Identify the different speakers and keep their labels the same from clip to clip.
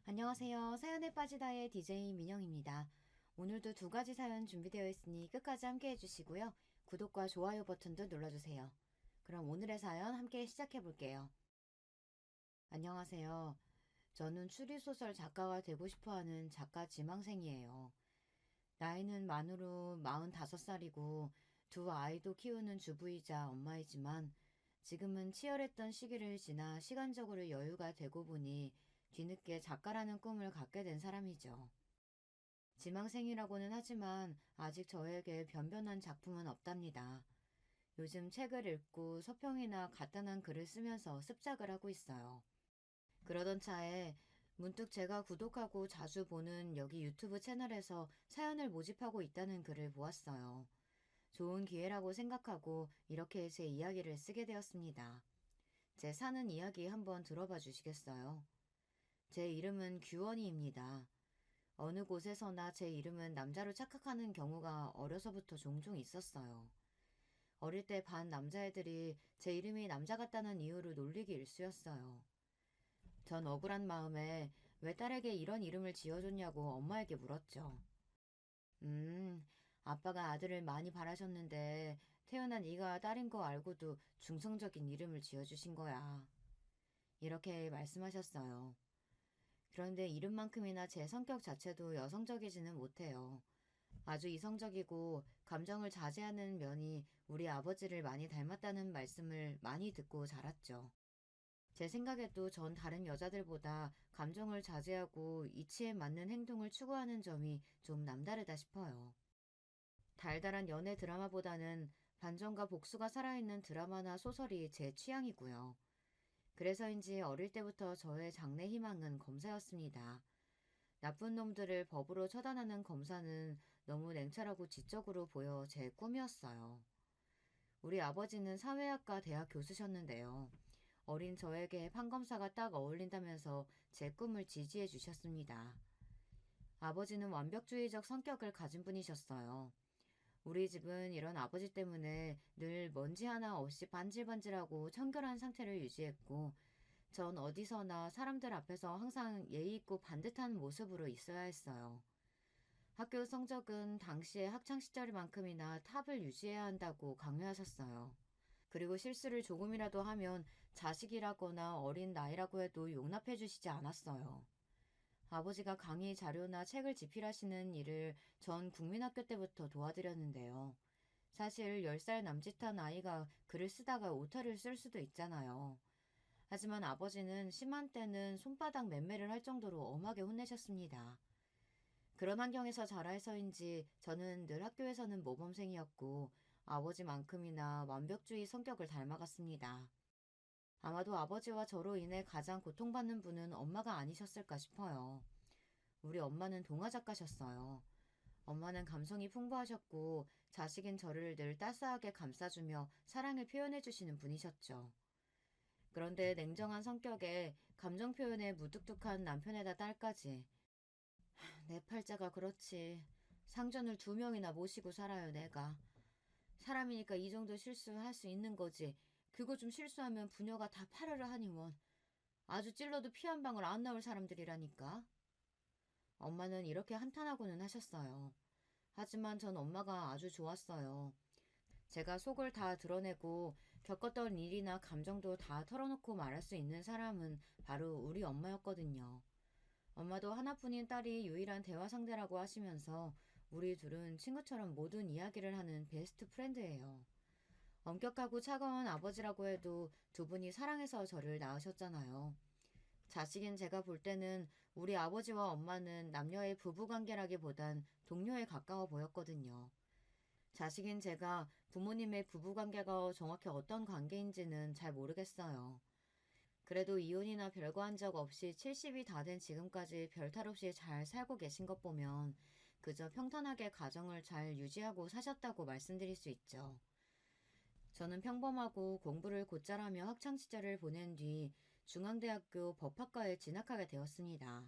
Speaker 1: 안녕하세요. 사연에 빠지다의 DJ 민영입니다. 오늘도 두 가지 사연 준비되어 있으니 끝까지 함께 해주시고요. 구독과 좋아요 버튼도 눌러주세요. 그럼 오늘의 사연 함께 시작해 볼게요. 안녕하세요. 저는 추리소설 작가가 되고 싶어하는 작가 지망생이에요. 나이는 만으로 45살이고 두 아이도 키우는 주부이자 엄마이지만 지금은 치열했던 시기를 지나 시간적으로 여유가 되고 보니 뒤늦게 작가라는 꿈을 갖게 된 사람이죠. 지망생이라고는 하지만 아직 저에게 변변한 작품은 없답니다. 요즘 책을 읽고 서평이나 간단한 글을 쓰면서 습작을 하고 있어요. 그러던 차에 문득 제가 구독하고 자주 보는 여기 유튜브 채널에서 사연을 모집하고 있다는 글을 보았어요. 좋은 기회라고 생각하고 이렇게 제 이야기를 쓰게 되었습니다. 제 사는 이야기 한번 들어봐 주시겠어요? 제 이름은 규원이입니다. 어느 곳에서나 제 이름은 남자로 착각하는 경우가 어려서부터 종종 있었어요. 어릴 때 반 남자애들이 제 이름이 남자 같다는 이유로 놀리기 일쑤였어요. 전 억울한 마음에 왜 딸에게 이런 이름을 지어줬냐고 엄마에게 물었죠. 음, 아빠가 아들을 많이 바라셨는데 태어난 네가 딸인 거 알고도 중성적인 이름을 지어주신 거야. 이렇게 말씀하셨어요. 그런데 이름만큼이나 제 성격 자체도 여성적이지는 못해요. 아주 이성적이고 감정을 자제하는 면이 우리 아버지를 많이 닮았다는 말씀을 많이 듣고 자랐죠. 제 생각에도 전 다른 여자들보다 감정을 자제하고 이치에 맞는 행동을 추구하는 점이 좀 남다르다 싶어요. 달달한 연애 드라마보다는 반전과 복수가 살아있는 드라마나 소설이 제 취향이고요. 그래서인지 어릴 때부터 저의 장래 희망은 검사였습니다. 나쁜 놈들을 법으로 처단하는 검사는 너무 냉철하고 지적으로 보여 제 꿈이었어요. 우리 아버지는 사회학과 대학 교수셨는데요. 어린 저에게 판검사가 딱 어울린다면서 제 꿈을 지지해 주셨습니다. 아버지는 완벽주의적 성격을 가진 분이셨어요. 우리 집은 이런 아버지 때문에 늘 먼지 하나 없이 반질반질하고 청결한 상태를 유지했고, 전 어디서나 사람들 앞에서 항상 예의 있고 반듯한 모습으로 있어야 했어요. 학교 성적은 당시의 학창시절만큼이나 탑을 유지해야 한다고 강요하셨어요. 그리고 실수를 조금이라도 하면 자식이라거나 어린 나이라고 해도 용납해 주시지 않았어요. 아버지가 강의 자료나 책을 집필하시는 일을 전 국민학교 때부터 도와드렸는데요. 사실 10살 남짓한 아이가 글을 쓰다가 오타를 쓸 수도 있잖아요. 하지만 아버지는 심한 때는 손바닥 맴매를 할 정도로 엄하게 혼내셨습니다. 그런 환경에서 자라서인지 저는 늘 학교에서는 모범생이었고 아버지만큼이나 완벽주의 성격을 닮아갔습니다. 아마도 아버지와 저로 인해 가장 고통받는 분은 엄마가 아니셨을까 싶어요. 우리 엄마는 동화 작가셨어요. 엄마는 감성이 풍부하셨고 자식인 저를 늘 따스하게 감싸주며 사랑을 표현해주시는 분이셨죠. 그런데 냉정한 성격에 감정 표현에 무뚝뚝한 남편에다 딸까지. 내 팔자가 그렇지. 상전을 2명이나 모시고 살아요, 내가. 사람이니까 이 정도 실수할 수 있는 거지. 그거 좀 실수하면 부녀가 다 파르르 하니 원. 아주 찔러도 피 한 방울 안 나올 사람들이라니까. 엄마는 이렇게 한탄하고는 하셨어요. 하지만 전 엄마가 아주 좋았어요. 제가 속을 다 드러내고 겪었던 일이나 감정도 다 털어놓고 말할 수 있는 사람은 바로 우리 엄마였거든요. 엄마도 하나뿐인 딸이 유일한 대화 상대라고 하시면서 우리 둘은 친구처럼 모든 이야기를 하는 베스트 프렌드예요. 엄격하고 차가운 아버지라고 해도 두 분이 사랑해서 저를 낳으셨잖아요. 자식인 제가 볼 때는 우리 아버지와 엄마는 남녀의 부부관계라기보단 동료에 가까워 보였거든요. 자식인 제가 부모님의 부부관계가 정확히 어떤 관계인지는 잘 모르겠어요. 그래도 이혼이나 별거한 적 없이 70이 다 된 지금까지 별탈 없이 잘 살고 계신 것 보면 그저 평탄하게 가정을 잘 유지하고 사셨다고 말씀드릴 수 있죠. 저는 평범하고 공부를 곧잘 하며 학창시절을 보낸 뒤 중앙대학교 법학과에 진학하게 되었습니다.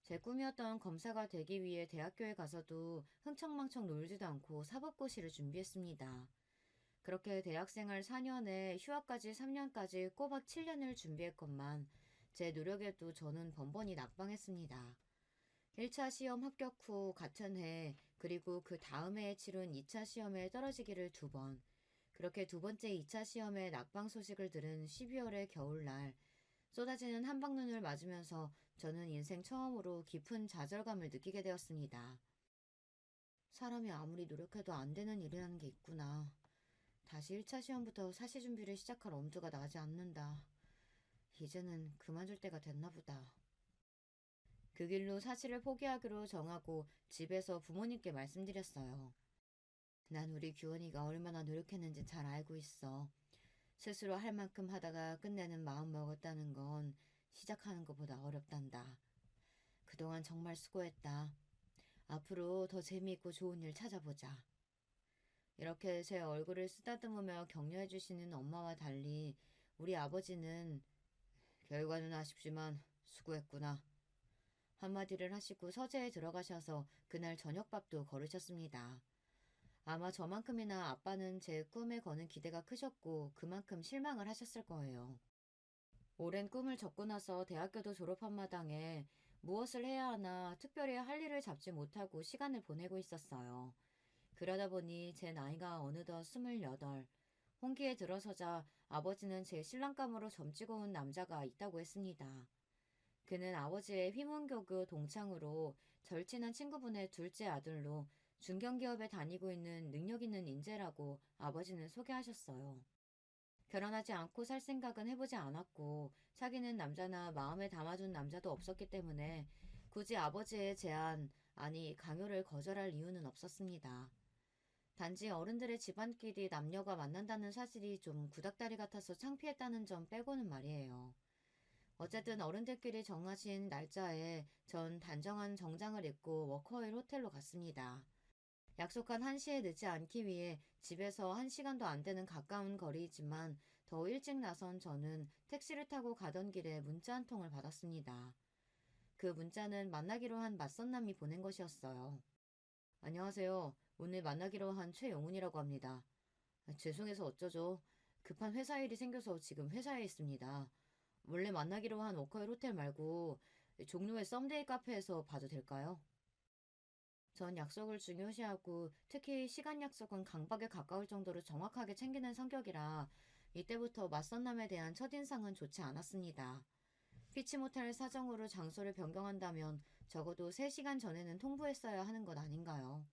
Speaker 1: 제 꿈이었던 검사가 되기 위해 대학교에 가서도 흥청망청 놀지도 않고 사법고시를 준비했습니다. 그렇게 대학생활 4년에 휴학까지 3년까지 꼬박 7년을 준비했건만 제 노력에도 저는 번번이 낙방했습니다. 1차 시험 합격 후 같은 해, 그리고 그 다음 해에 치른 2차 시험에 떨어지기를 2번, 그렇게 두 번째 2차 시험에 낙방 소식을 들은 12월의 겨울날, 쏟아지는 한방눈을 맞으면서 저는 인생 처음으로 깊은 좌절감을 느끼게 되었습니다. 사람이 아무리 노력해도 안 되는 일이라는 게 있구나. 다시 1차 시험부터 사시 준비를 시작할 엄두가 나지 않는다. 이제는 그만둘 때가 됐나 보다. 그 길로 사시를 포기하기로 정하고 집에서 부모님께 말씀드렸어요. 난 우리 규원이가 얼마나 노력했는지 잘 알고 있어. 스스로 할 만큼 하다가 끝내는 마음 먹었다는 건 시작하는 것보다 어렵단다. 그동안 정말 수고했다. 앞으로 더 재미있고 좋은 일 찾아보자. 이렇게 제 얼굴을 쓰다듬으며 격려해 주시는 엄마와 달리 우리 아버지는 결과는 아쉽지만 수고했구나. 한마디를 하시고 서재에 들어가셔서 그날 저녁밥도 거르셨습니다. 아마 저만큼이나 아빠는 제 꿈에 거는 기대가 크셨고 그만큼 실망을 하셨을 거예요. 오랜 꿈을 접고 나서 대학교도 졸업한 마당에 무엇을 해야 하나 특별히 할 일을 잡지 못하고 시간을 보내고 있었어요. 그러다 보니 제 나이가 어느덧 28, 홍기에 들어서자 아버지는 제 신랑감으로 점찍어 온 남자가 있다고 했습니다. 그는 아버지의 휘문교교 동창으로 절친한 친구분의 둘째 아들로 중견기업에 다니고 있는 능력 있는 인재라고 아버지는 소개하셨어요. 결혼하지 않고 살 생각은 해보지 않았고 사귀는 남자나 마음에 담아둔 남자도 없었기 때문에 굳이 아버지의 제안, 아니 강요를 거절할 이유는 없었습니다. 단지 어른들의 집안끼리 남녀가 만난다는 사실이 좀 구닥다리 같아서 창피했다는 점 빼고는 말이에요. 어쨌든 어른들끼리 정하신 날짜에 전 단정한 정장을 입고 워커힐 호텔로 갔습니다. 약속한 1시에 늦지 않기 위해 집에서 1시간도 안 되는 가까운 거리이지만 더 일찍 나선 저는 택시를 타고 가던 길에 문자 한 통을 받았습니다. 그 문자는 만나기로 한 맞선남이 보낸 것이었어요. 안녕하세요. 오늘 만나기로 한 최영훈이라고 합니다. 죄송해서 어쩌죠. 급한 회사 일이 생겨서 지금 회사에 있습니다. 원래 만나기로 한 워커힐 호텔 말고 종로의 썸데이 카페에서 봐도 될까요? 전 약속을 중요시하고 특히 시간 약속은 강박에 가까울 정도로 정확하게 챙기는 성격이라 이때부터 맞선남에 대한 첫인상은 좋지 않았습니다. 피치 못할 사정으로 장소를 변경한다면 적어도 3시간 전에는 통보했어야 하는 것 아닌가요?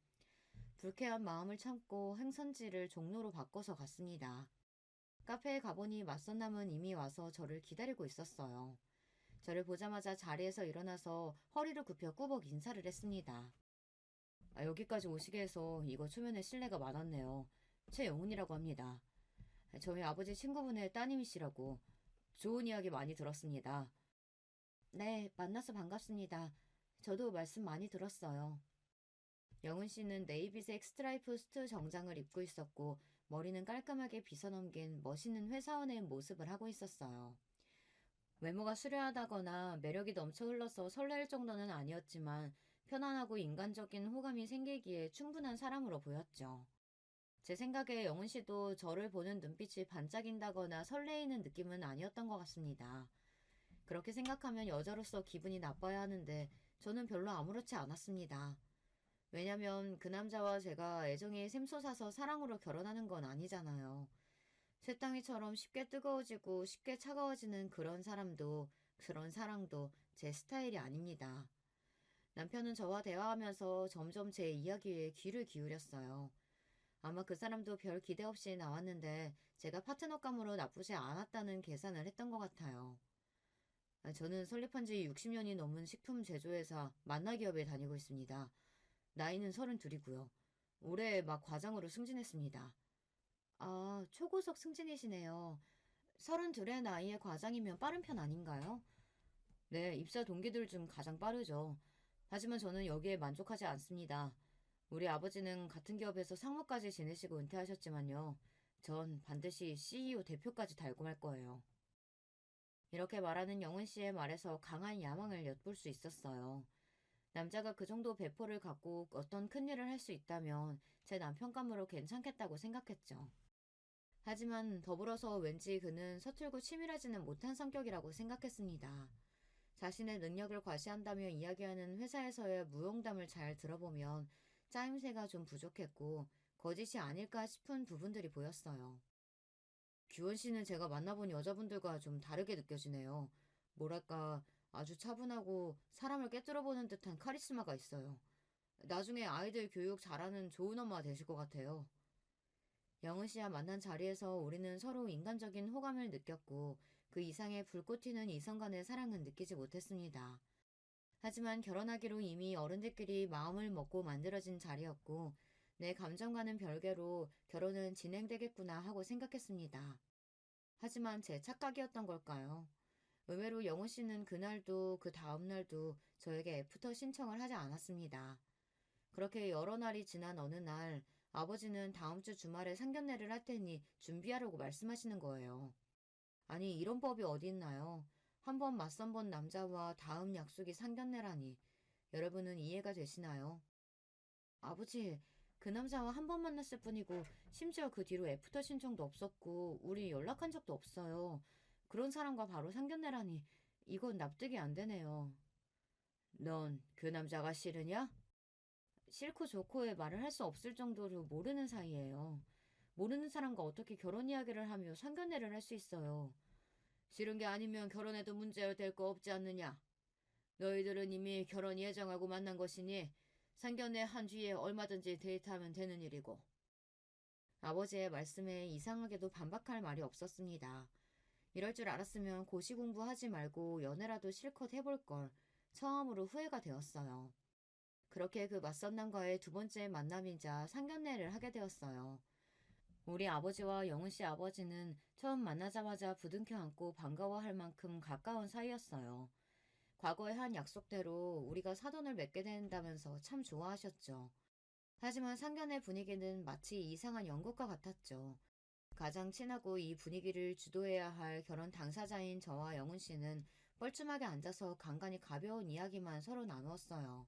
Speaker 1: 불쾌한 마음을 참고 행선지를 종로로 바꿔서 갔습니다. 카페에 가보니 맞선남은 이미 와서 저를 기다리고 있었어요. 저를 보자마자 자리에서 일어나서 허리를 굽혀 꾸벅 인사를 했습니다. 여기까지 오시게 해서 이거 초면에 실례가 많았네요. 최영훈이라고 합니다. 저희 아버지 친구분의 따님이시라고 좋은 이야기 많이 들었습니다. 네, 만나서 반갑습니다. 저도 말씀 많이 들었어요. 영훈 씨는 네이비색 스트라이프 스트 정장을 입고 있었고 머리는 깔끔하게 빗어넘긴 멋있는 회사원의 모습을 하고 있었어요. 외모가 수려하다거나 매력이 넘쳐 흘러서 설렐 정도는 아니었지만 편안하고 인간적인 호감이 생기기에 충분한 사람으로 보였죠. 제 생각에 영훈 씨도 저를 보는 눈빛이 반짝인다거나 설레이는 느낌은 아니었던 것 같습니다. 그렇게 생각하면 여자로서 기분이 나빠야 하는데 저는 별로 아무렇지 않았습니다. 왜냐면 그 남자와 제가 애정이 샘솟아서 사랑으로 결혼하는 건 아니잖아요. 쇳덩이처럼 쉽게 뜨거워지고 쉽게 차가워지는 그런 사랑도 제 스타일이 아닙니다. 남편은 저와 대화하면서 점점 제 이야기에 귀를 기울였어요. 아마 그 사람도 별 기대 없이 나왔는데 제가 파트너감으로 나쁘지 않았다는 계산을 했던 것 같아요. 저는 설립한 지 60년이 넘은 식품 제조회사 만나기업에 다니고 있습니다. 나이는 32이고요. 올해 막 과장으로 승진했습니다. 아, 초고속 승진이시네요. 32의 나이에 과장이면 빠른 편 아닌가요? 네, 입사 동기들 중 가장 빠르죠. 하지만 저는 여기에 만족하지 않습니다. 우리 아버지는 같은 기업에서 상무까지 지내시고 은퇴하셨지만요. 전 반드시 CEO 대표까지 달고 말 거예요. 이렇게 말하는 영은 씨의 말에서 강한 야망을 엿볼 수 있었어요. 남자가 그 정도 배포를 갖고 어떤 큰일을 할 수 있다면 제 남편감으로 괜찮겠다고 생각했죠. 하지만 더불어서 왠지 그는 서툴고 치밀하지는 못한 성격이라고 생각했습니다. 자신의 능력을 과시한다며 이야기하는 회사에서의 무용담을 잘 들어보면 짜임새가 좀 부족했고 거짓이 아닐까 싶은 부분들이 보였어요. 규원 씨는 제가 만나본 여자분들과 좀 다르게 느껴지네요. 뭐랄까, 아주 차분하고 사람을 꿰뚫어보는 듯한 카리스마가 있어요. 나중에 아이들 교육 잘하는 좋은 엄마 되실 것 같아요. 영은 씨와 만난 자리에서 우리는 서로 인간적인 호감을 느꼈고 그 이상의 불꽃 튀는 이성 간의 사랑은 느끼지 못했습니다. 하지만 결혼하기로 이미 어른들끼리 마음을 먹고 만들어진 자리였고 내 감정과는 별개로 결혼은 진행되겠구나 하고 생각했습니다. 하지만 제 착각이었던 걸까요? 의외로 영호 씨는 그날도 그 다음날도 저에게 애프터 신청을 하지 않았습니다. 그렇게 여러 날이 지난 어느 날 아버지는 다음 주 주말에 상견례를 할 테니 준비하라고 말씀하시는 거예요. 아니 이런 법이 어디 있나요? 한 번 맞선 본 남자와 다음 약속이 상견례라니. 여러분은 이해가 되시나요? 아버지, 그 남자와 한 번 만났을 뿐이고 심지어 그 뒤로 애프터 신청도 없었고 우리 연락한 적도 없어요. 그런 사람과 바로 상견례라니 이건 납득이 안 되네요. 넌 그 남자가 싫으냐? 싫고 좋고의 말을 할 수 없을 정도로 모르는 사이예요. 모르는 사람과 어떻게 결혼 이야기를 하며 상견례를 할 수 있어요. 싫은 게 아니면 결혼해도 문제될 거 없지 않느냐? 너희들은 이미 결혼 예정하고 만난 것이니 상견례 한 뒤에 얼마든지 데이트하면 되는 일이고. 아버지의 말씀에 이상하게도 반박할 말이 없었습니다. 이럴 줄 알았으면 고시 공부하지 말고 연애라도 실컷 해볼 걸. 처음으로 후회가 되었어요. 그렇게 그 맞선 남과의 두 번째 만남이자 상견례를 하게 되었어요. 우리 아버지와 영은 씨 아버지는 처음 만나자마자 부둥켜 안고 반가워할 만큼 가까운 사이였어요. 과거에 한 약속대로 우리가 사돈을 맺게 된다면서 참 좋아하셨죠. 하지만 상견례 분위기는 마치 이상한 연극과 같았죠. 가장 친하고 이 분위기를 주도해야 할 결혼 당사자인 저와 영은 씨는 뻘쭘하게 앉아서 간간히 가벼운 이야기만 서로 나누었어요.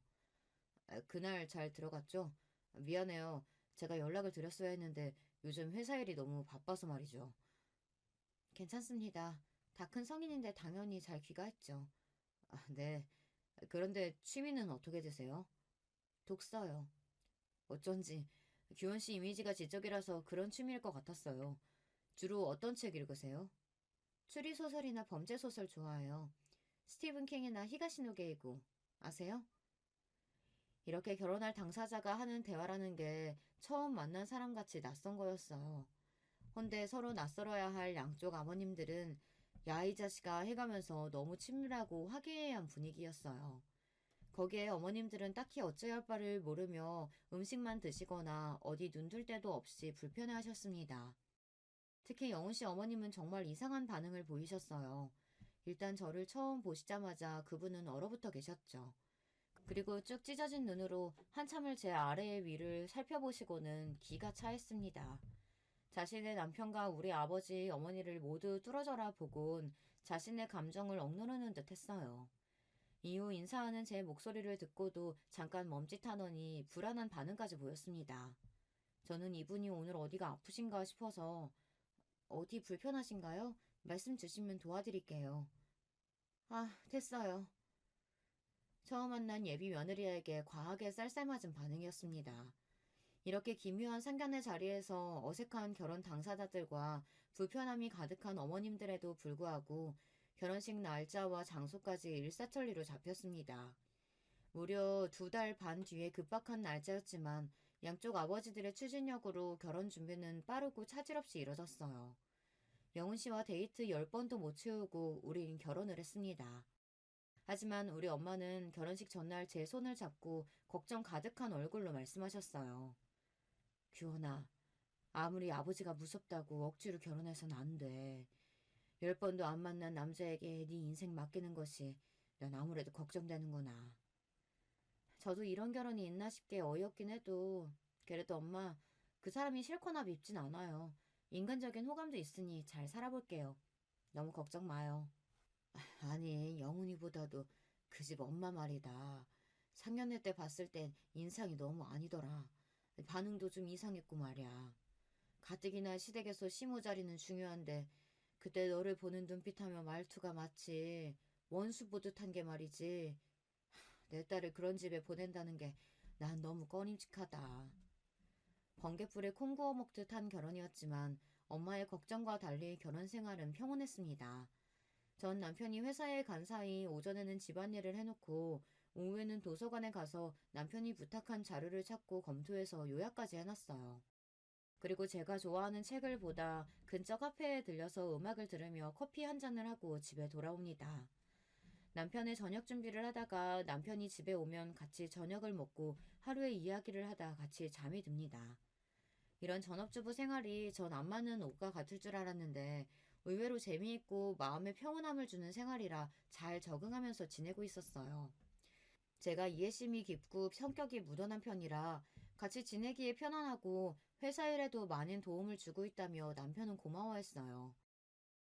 Speaker 1: 그날 잘 들어갔죠? 미안해요. 제가 연락을 드렸어야 했는데 요즘 회사 일이 너무 바빠서 말이죠. 괜찮습니다. 다 큰 성인인데 당연히 잘 귀가했죠. 아, 네. 그런데 취미는 어떻게 되세요? 독서요. 어쩐지 규현 씨 이미지가 지적이라서 그런 취미일 것 같았어요. 주로 어떤 책 읽으세요? 추리소설이나 범죄소설 좋아해요. 스티븐 킹이나 히가시노 게이고. 아세요? 이렇게 결혼할 당사자가 하는 대화라는 게 처음 만난 사람같이 낯선 거였어요. 헌데 서로 낯설어야 할 양쪽 아버님들은 야, 이 자식아 해가면서 너무 친밀하고 화기애애한 분위기였어요. 거기에 어머님들은 딱히 어찌할 바를 모르며 음식만 드시거나 어디 눈둘 데도 없이 불편해 하셨습니다. 특히 영훈 씨 어머님은 정말 이상한 반응을 보이셨어요. 일단 저를 처음 보시자마자 그분은 얼어붙어 계셨죠. 그리고 쭉 찢어진 눈으로 한참을 제 아래의 위를 살펴보시고는 기가 차했습니다. 자신의 남편과 우리 아버지, 어머니를 모두 뚫어져라 보곤 자신의 감정을 억누르는 듯 했어요. 이후 인사하는 제 목소리를 듣고도 잠깐 멈칫하더니 불안한 반응까지 보였습니다. 저는 이분이 오늘 어디가 아프신가 싶어서 어디 불편하신가요? 말씀 주시면 도와드릴게요. 아, 됐어요. 처음 만난 예비 며느리에게 과하게 쌀쌀맞은 반응이었습니다. 이렇게 기묘한 상견례 자리에서 어색한 결혼 당사자들과 불편함이 가득한 어머님들에도 불구하고 결혼식 날짜와 장소까지 일사천리로 잡혔습니다. 무려 2달 반 뒤에 급박한 날짜였지만 양쪽 아버지들의 추진력으로 결혼 준비는 빠르고 차질 없이 이뤄졌어요. 영훈 씨와 데이트 10번도 못 채우고 우린 결혼을 했습니다. 하지만 우리 엄마는 결혼식 전날 제 손을 잡고 걱정 가득한 얼굴로 말씀하셨어요. 규원아, 아무리 아버지가 무섭다고 억지로 결혼해선 안 돼. 10번도 안 만난 남자에게 네 인생 맡기는 것이 난 아무래도 걱정되는구나. 저도 이런 결혼이 있나 싶게 어이없긴 해도 그래도 엄마, 그 사람이 싫거나 밉진 않아요. 인간적인 호감도 있으니 잘 살아볼게요. 너무 걱정 마요. 아니, 영훈이보다도 그 집 엄마 말이다. 상견례 때 봤을 땐 인상이 너무 아니더라. 반응도 좀 이상했고 말이야. 가뜩이나 시댁에서 시모 자리는 중요한데 그때 너를 보는 눈빛하며 말투가 마치 원수 보듯 한 게 말이지. 내 딸을 그런 집에 보낸다는 게 난 너무 꺼림칙하다. 번갯불에 콩 구워 먹듯 한 결혼이었지만 엄마의 걱정과 달리 결혼 생활은 평온했습니다. 전 남편이 회사에 간 사이 오전에는 집안일을 해놓고 오후에는 도서관에 가서 남편이 부탁한 자료를 찾고 검토해서 요약까지 해놨어요. 그리고 제가 좋아하는 책을 보다 근처 카페에 들려서 음악을 들으며 커피 한 잔을 하고 집에 돌아옵니다. 남편의 저녁 준비를 하다가 남편이 집에 오면 같이 저녁을 먹고 하루의 이야기를 하다 같이 잠이 듭니다. 이런 전업주부 생활이 전 안 맞는 옷과 같을 줄 알았는데 의외로 재미있고 마음의 평온함을 주는 생활이라 잘 적응하면서 지내고 있었어요. 제가 이해심이 깊고 성격이 무던한 편이라 같이 지내기에 편안하고 회사 일에도 많은 도움을 주고 있다며 남편은 고마워했어요.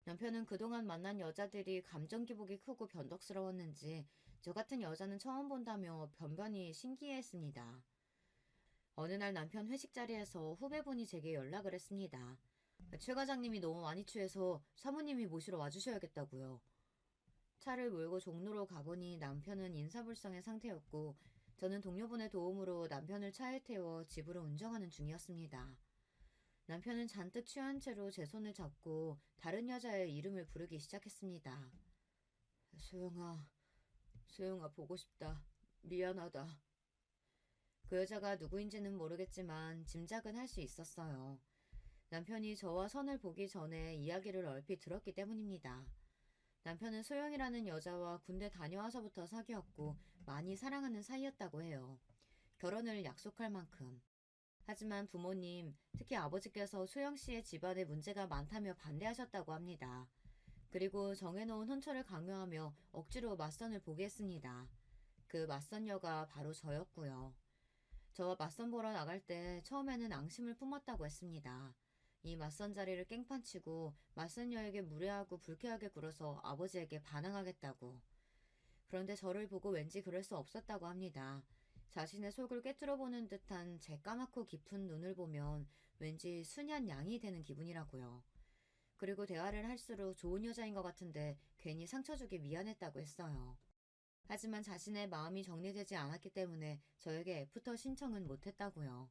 Speaker 1: 남편은 그동안 만난 여자들이 감정 기복이 크고 변덕스러웠는지 저 같은 여자는 처음 본다며 변변히 신기해했습니다. 어느 날 남편 회식 자리에서 후배분이 제게 연락을 했습니다. 최 과장님이 너무 많이 취해서 사모님이 모시러 와주셔야겠다고요. 차를 몰고 종로로 가보니 남편은 인사불성의 상태였고 저는 동료분의 도움으로 남편을 차에 태워 집으로 운전하는 중이었습니다. 남편은 잔뜩 취한 채로 제 손을 잡고 다른 여자의 이름을 부르기 시작했습니다. 소영아, 소영아 보고 싶다. 미안하다. 그 여자가 누구인지는 모르겠지만 짐작은 할 수 있었어요. 남편이 저와 선을 보기 전에 이야기를 얼핏 들었기 때문입니다. 남편은 소영이라는 여자와 군대 다녀와서부터 사귀었고 많이 사랑하는 사이였다고 해요. 결혼을 약속할 만큼. 하지만 부모님, 특히 아버지께서 소영 씨의 집안에 문제가 많다며 반대하셨다고 합니다. 그리고 정해놓은 혼처를 강요하며 억지로 맞선을 보게 했습니다. 그 맞선녀가 바로 저였고요. 저와 맞선 보러 나갈 때 처음에는 앙심을 품었다고 했습니다. 이 맞선 자리를 깽판치고 맞선녀에게 무례하고 불쾌하게 굴어서 아버지에게 반항하겠다고. 그런데 저를 보고 왠지 그럴 수 없었다고 합니다. 자신의 속을 꿰뚫어보는 듯한 제 까맣고 깊은 눈을 보면 왠지 순한 양이 되는 기분이라고요. 그리고 대화를 할수록 좋은 여자인 것 같은데 괜히 상처 주기 미안했다고 했어요. 하지만 자신의 마음이 정리되지 않았기 때문에 저에게 애프터 신청은 못했다고요.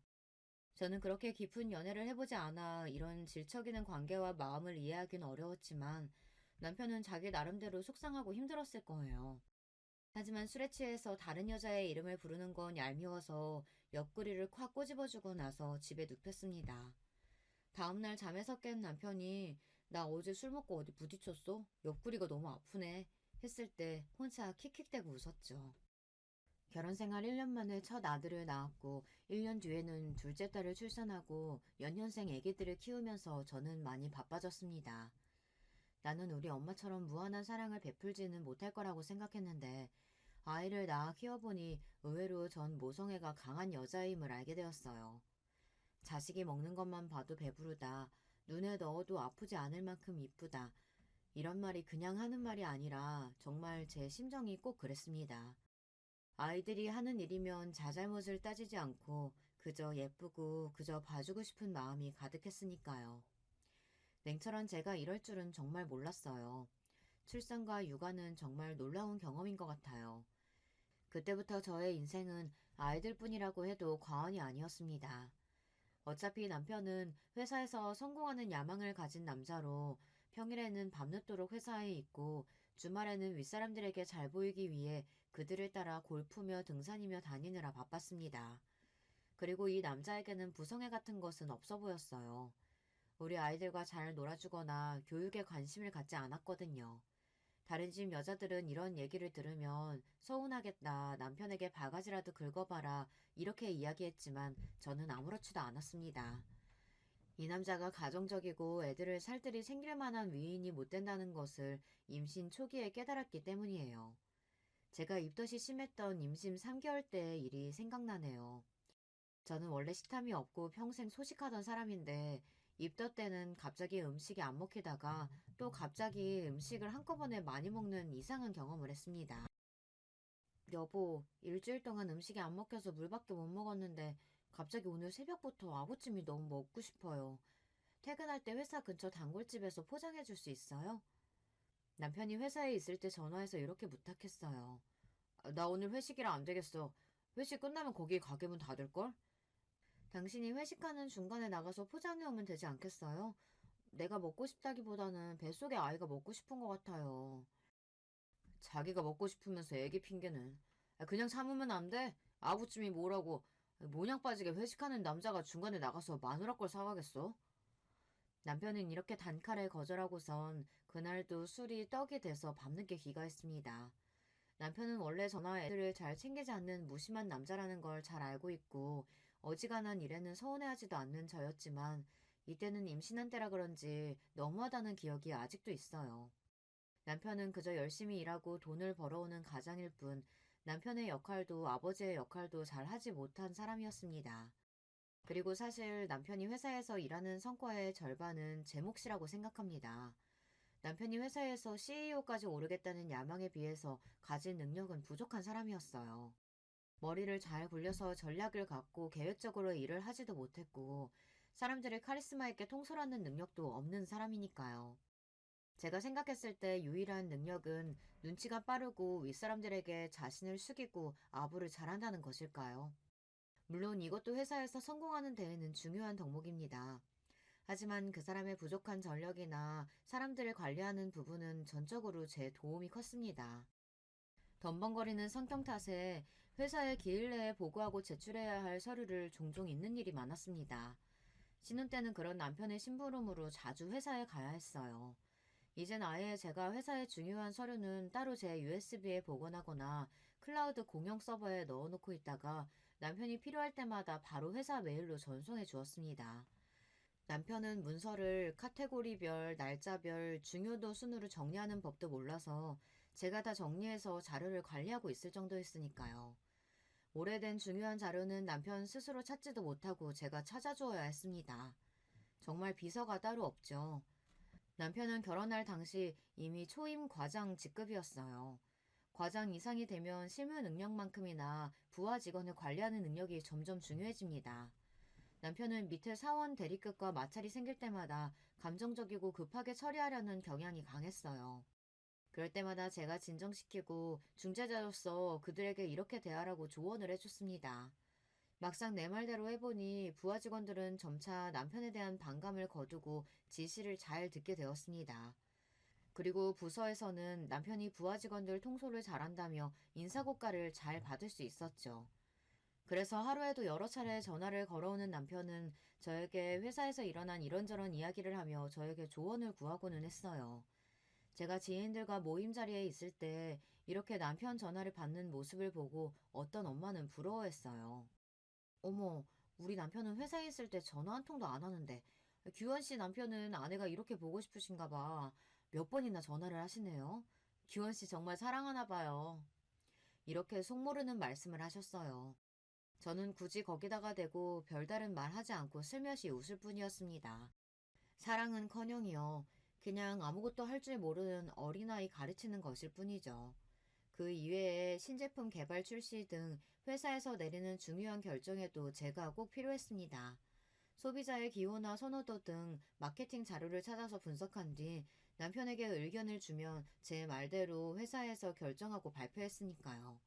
Speaker 1: 저는 그렇게 깊은 연애를 해보지 않아 이런 질척이는 관계와 마음을 이해하기는 어려웠지만 남편은 자기 나름대로 속상하고 힘들었을 거예요. 하지만 술에 취해서 다른 여자의 이름을 부르는 건 얄미워서 옆구리를 콱 꼬집어주고 나서 집에 눕혔습니다. 다음날 잠에서 깬 남편이 나 어제 술 먹고 어디 부딪혔어? 옆구리가 너무 아프네. 했을 때 혼자 킥킥대고 웃었죠. 결혼 생활 1년 만에 첫 아들을 낳았고 1년 뒤에는 둘째 딸을 출산하고 연년생 아기들을 키우면서 저는 많이 바빠졌습니다. 나는 우리 엄마처럼 무한한 사랑을 베풀지는 못할 거라고 생각했는데 아이를 낳아 키워보니 의외로 전 모성애가 강한 여자임을 알게 되었어요. 자식이 먹는 것만 봐도 배부르다. 눈에 넣어도 아프지 않을 만큼 이쁘다. 이런 말이 그냥 하는 말이 아니라 정말 제 심정이 꼭 그랬습니다. 아이들이 하는 일이면 자잘못을 따지지 않고 그저 예쁘고 그저 봐주고 싶은 마음이 가득했으니까요. 냉철한 제가 이럴 줄은 정말 몰랐어요. 출산과 육아는 정말 놀라운 경험인 것 같아요. 그때부터 저의 인생은 아이들뿐이라고 해도 과언이 아니었습니다. 어차피 남편은 회사에서 성공하는 야망을 가진 남자로 평일에는 밤늦도록 회사에 있고 주말에는 윗사람들에게 잘 보이기 위해 그들을 따라 골프며 등산이며 다니느라 바빴습니다. 그리고 이 남자에게는 부성애 같은 것은 없어 보였어요. 우리 아이들과 잘 놀아주거나 교육에 관심을 갖지 않았거든요. 다른 집 여자들은 이런 얘기를 들으면 서운하겠다, 남편에게 바가지라도 긁어봐라 이렇게 이야기했지만 저는 아무렇지도 않았습니다. 이 남자가 가정적이고 애들을 살뜰히 챙길 만한 위인이 못 된다는 것을 임신 초기에 깨달았기 때문이에요. 제가 입덧이 심했던 임신 3개월 때의 일이 생각나네요. 저는 원래 식탐이 없고 평생 소식하던 사람인데 입덧 때는 갑자기 음식이 안 먹히다가 또 갑자기 음식을 한꺼번에 많이 먹는 이상한 경험을 했습니다. 여보, 일주일 동안 음식이 안 먹혀서 물밖에 못 먹었는데 갑자기 오늘 새벽부터 아구찜이 너무 먹고 싶어요. 퇴근할 때 회사 근처 단골집에서 포장해 줄 수 있어요? 남편이 회사에 있을 때 전화해서 이렇게 부탁했어요. 나 오늘 회식이라 안 되겠어. 회식 끝나면 거기 가게 문 닫을걸? 당신이 회식하는 중간에 나가서 포장해 오면 되지 않겠어요? 내가 먹고 싶다기보다는 뱃속에 아이가 먹고 싶은 것 같아요. 자기가 먹고 싶으면서 애기 핑계는. 그냥 참으면 안 돼? 아부쯤이 뭐라고. 모냥 빠지게 회식하는 남자가 중간에 나가서 마누라 걸 사가겠어? 남편은 이렇게 단칼에 거절하고선 그날도 술이 떡이 돼서 밤늦게 귀가했습니다. 남편은 원래 저나 애들을 잘 챙기지 않는 무심한 남자라는 걸 잘 알고 있고 어지간한 일에는 서운해하지도 않는 저였지만 이때는 임신한 때라 그런지 너무하다는 기억이 아직도 있어요. 남편은 그저 열심히 일하고 돈을 벌어오는 가장일 뿐 남편의 역할도 아버지의 역할도 잘 하지 못한 사람이었습니다. 그리고 사실 남편이 회사에서 일하는 성과의 절반은 제 몫이라고 생각합니다. 남편이 회사에서 CEO까지 오르겠다는 야망에 비해서 가진 능력은 부족한 사람이었어요. 머리를 잘 굴려서 전략을 갖고 계획적으로 일을 하지도 못했고 사람들을 카리스마 있게 통솔하는 능력도 없는 사람이니까요. 제가 생각했을 때 유일한 능력은 눈치가 빠르고 윗사람들에게 자신을 숙이고 아부를 잘한다는 것일까요? 물론 이것도 회사에서 성공하는 데에는 중요한 덕목입니다. 하지만 그 사람의 부족한 전력이나 사람들을 관리하는 부분은 전적으로 제 도움이 컸습니다. 덤벙거리는 성격 탓에 회사에 기일 내에 보고하고 제출해야 할 서류를 종종 잊는 일이 많았습니다. 신혼 때는 그런 남편의 심부름으로 자주 회사에 가야 했어요. 이젠 아예 제가 회사의 중요한 서류는 따로 제 USB에 보관하거나 클라우드 공용 서버에 넣어놓고 있다가 남편이 필요할 때마다 바로 회사 메일로 전송해 주었습니다. 남편은 문서를 카테고리별, 날짜별, 중요도 순으로 정리하는 법도 몰라서 제가 다 정리해서 자료를 관리하고 있을 정도였으니까요. 오래된 중요한 자료는 남편 스스로 찾지도 못하고 제가 찾아주어야 했습니다. 정말 비서가 따로 없죠. 남편은 결혼할 당시 이미 초임 과장 직급이었어요. 과장 이상이 되면 실무 능력만큼이나 부하 직원을 관리하는 능력이 점점 중요해집니다. 남편은 밑에 사원 대리급과 마찰이 생길 때마다 감정적이고 급하게 처리하려는 경향이 강했어요. 그럴 때마다 제가 진정시키고 중재자로서 그들에게 이렇게 대하라고 조언을 해줬습니다. 막상 내 말대로 해보니 부하 직원들은 점차 남편에 대한 반감을 거두고 지시를 잘 듣게 되었습니다. 그리고 부서에서는 남편이 부하 직원들 통솔을 잘한다며 인사고과를 잘 받을 수 있었죠. 그래서 하루에도 여러 차례 전화를 걸어오는 남편은 저에게 회사에서 일어난 이런저런 이야기를 하며 저에게 조언을 구하고는 했어요. 제가 지인들과 모임 자리에 있을 때 이렇게 남편 전화를 받는 모습을 보고 어떤 엄마는 부러워했어요. 어머, 우리 남편은 회사에 있을 때 전화 한 통도 안 하는데 규원 씨 남편은 아내가 이렇게 보고 싶으신가 봐. 몇 번이나 전화를 하시네요. 규원 씨 정말 사랑하나 봐요. 이렇게 속모르는 말씀을 하셨어요. 저는 굳이 거기다가 대고 별다른 말 하지 않고 슬며시 웃을 뿐이었습니다. 사랑은커녕이요. 그냥 아무것도 할 줄 모르는 어린아이 가르치는 것일 뿐이죠. 그 이외에 신제품 개발 출시 등 회사에서 내리는 중요한 결정에도 제가 꼭 필요했습니다. 소비자의 기호나 선호도 등 마케팅 자료를 찾아서 분석한 뒤 남편에게 의견을 주면 제 말대로 회사에서 결정하고 발표했으니까요.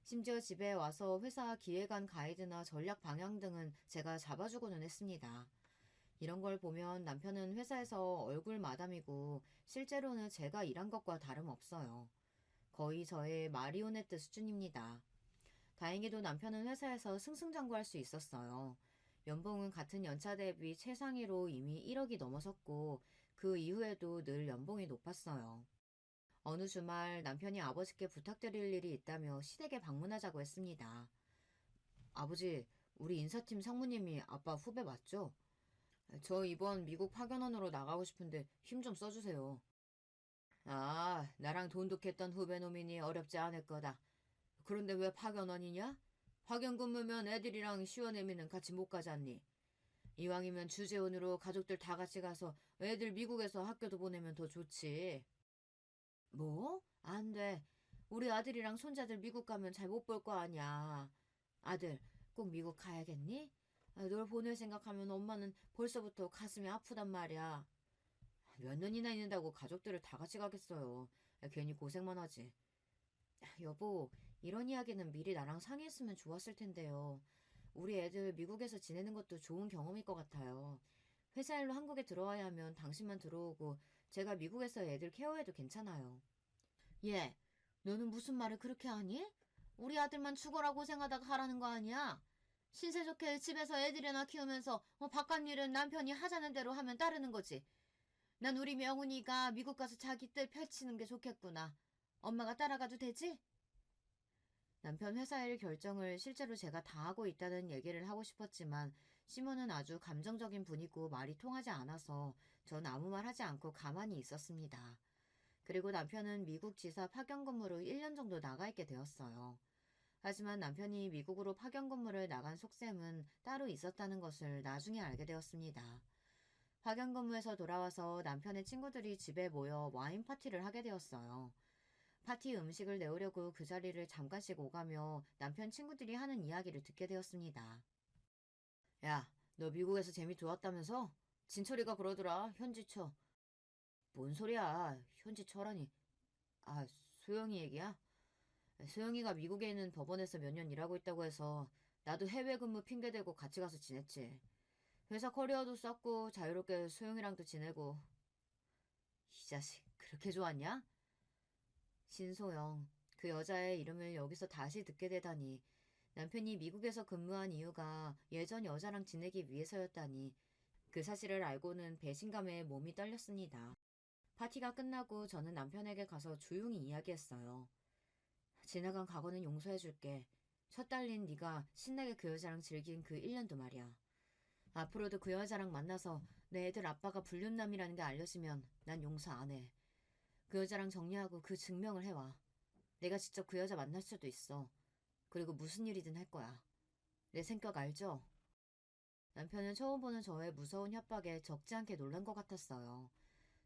Speaker 1: 심지어 집에 와서 회사 기획안 가이드나 전략 방향 등은 제가 잡아주고는 했습니다. 이런 걸 보면 남편은 회사에서 얼굴 마담이고 실제로는 제가 일한 것과 다름없어요. 거의 저의 마리오네트 수준입니다. 다행히도 남편은 회사에서 승승장구할 수 있었어요. 연봉은 같은 연차 대비 최상위로 이미 1억이 넘어섰고 그 이후에도 늘 연봉이 높았어요. 어느 주말 남편이 아버지께 부탁드릴 일이 있다며 시댁에 방문하자고 했습니다. 아버지, 우리 인사팀 상무님이 아빠 후배 맞죠? 저 이번 미국 파견원으로 나가고 싶은데 힘 좀 써주세요. 아, 나랑 돈독했던 후배 놈이니 어렵지 않을 거다. 그런데 왜 파견원이냐? 파견 근무면 애들이랑 시원애미는 같이 못 가잖니. 이왕이면 주재원으로 가족들 다 같이 가서 애들 미국에서 학교도 보내면 더 좋지. 뭐? 안 돼. 우리 아들이랑 손자들 미국 가면 잘 못 볼 거 아니야. 아들, 꼭 미국 가야겠니? 널 보낼 생각하면 엄마는 벌써부터 가슴이 아프단 말이야. 몇 년이나 있는다고 가족들을 다 같이 가겠어요. 괜히 고생만 하지. 여보, 이런 이야기는 미리 나랑 상의했으면 좋았을 텐데요. 우리 애들 미국에서 지내는 것도 좋은 경험일 것 같아요. 회사 일로 한국에 들어와야 하면 당신만 들어오고 제가 미국에서 애들 케어해도 괜찮아요. 얘, 너는 무슨 말을 그렇게 하니? 우리 아들만 죽어라 고생하다가 하라는 거 아니야? 신세 좋게 집에서 애들이나 키우면서 바깥 일은 남편이 하자는 대로 하면 따르는 거지. 난 우리 명훈이가 미국 가서 자기 뜻 펼치는 게 좋겠구나. 엄마가 따라가도 되지? 남편 회사 일 결정을 실제로 제가 다 하고 있다는 얘기를 하고 싶었지만 시몬은 아주 감정적인 분이고 말이 통하지 않아서 전 아무 말 하지 않고 가만히 있었습니다. 그리고 남편은 미국 지사 파견 근무로 1년 정도 나가 있게 되었어요. 하지만 남편이 미국으로 파견 근무를 나간 속셈은 따로 있었다는 것을 나중에 알게 되었습니다. 파견 근무에서 돌아와서 남편의 친구들이 집에 모여 와인 파티를 하게 되었어요. 파티 음식을 내오려고 그 자리를 잠깐씩 오가며 남편 친구들이 하는 이야기를 듣게 되었습니다. 야, 너 미국에서 재미 좋았다면서? 진철이가 그러더라, 현지처. 뭔 소리야, 현지처라니. 아, 소영이 얘기야? 소영이가 미국에 있는 법원에서 몇 년 일하고 있다고 해서 나도 해외 근무 핑계대고 같이 가서 지냈지. 회사 커리어도 쌓고 자유롭게 소영이랑도 지내고. 이 자식, 그렇게 좋았냐? 신소영, 그 여자의 이름을 여기서 다시 듣게 되다니. 남편이 미국에서 근무한 이유가 예전 여자랑 지내기 위해서였다니. 그 사실을 알고는 배신감에 몸이 떨렸습니다. 파티가 끝나고 저는 남편에게 가서 조용히 이야기했어요. 지나간 과거는 용서해줄게. 첫 달린 네가 신나게 그 여자랑 즐긴 그 1년도 말이야. 앞으로도 그 여자랑 만나서 내 애들 아빠가 불륜남이라는 게 알려지면 난 용서 안 해. 그 여자랑 정리하고 그 증명을 해와. 내가 직접 그 여자 만날 수도 있어. 그리고 무슨 일이든 할 거야. 내 성격 알죠? 남편은 처음 보는 저의 무서운 협박에 적지 않게 놀란 것 같았어요.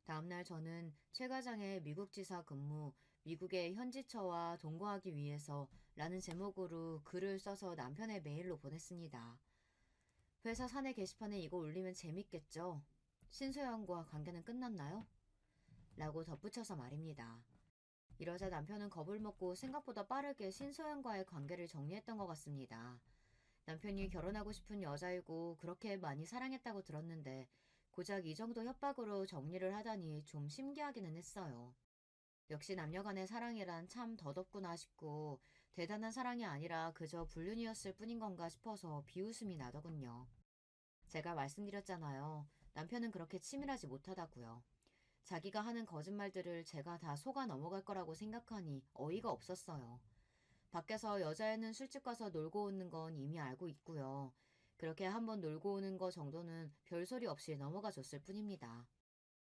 Speaker 1: 다음날 저는 최 과장의 미국 지사 근무, 미국의 현지처와 동거하기 위해서 라는 제목으로 글을 써서 남편의 메일로 보냈습니다. 회사 사내 게시판에 이거 올리면 재밌겠죠? 신소영과 관계는 끝났나요? 라고 덧붙여서 말입니다. 이러자 남편은 겁을 먹고 생각보다 빠르게 신소영과의 관계를 정리했던 것 같습니다. 남편이 결혼하고 싶은 여자이고 그렇게 많이 사랑했다고 들었는데 고작 이 정도 협박으로 정리를 하다니 좀 신기하기는 했어요. 역시 남녀 간의 사랑이란 참 더덥구나 싶고 대단한 사랑이 아니라 그저 불륜이었을 뿐인 건가 싶어서 비웃음이 나더군요. 제가 말씀드렸잖아요. 남편은 그렇게 치밀하지 못하다고요. 자기가 하는 거짓말들을 제가 다 속아 넘어갈 거라고 생각하니 어이가 없었어요. 밖에서 여자애는 술집 가서 놀고 오는 건 이미 알고 있고요. 그렇게 한번 놀고 오는 거 정도는 별소리 없이 넘어가 줬을 뿐입니다.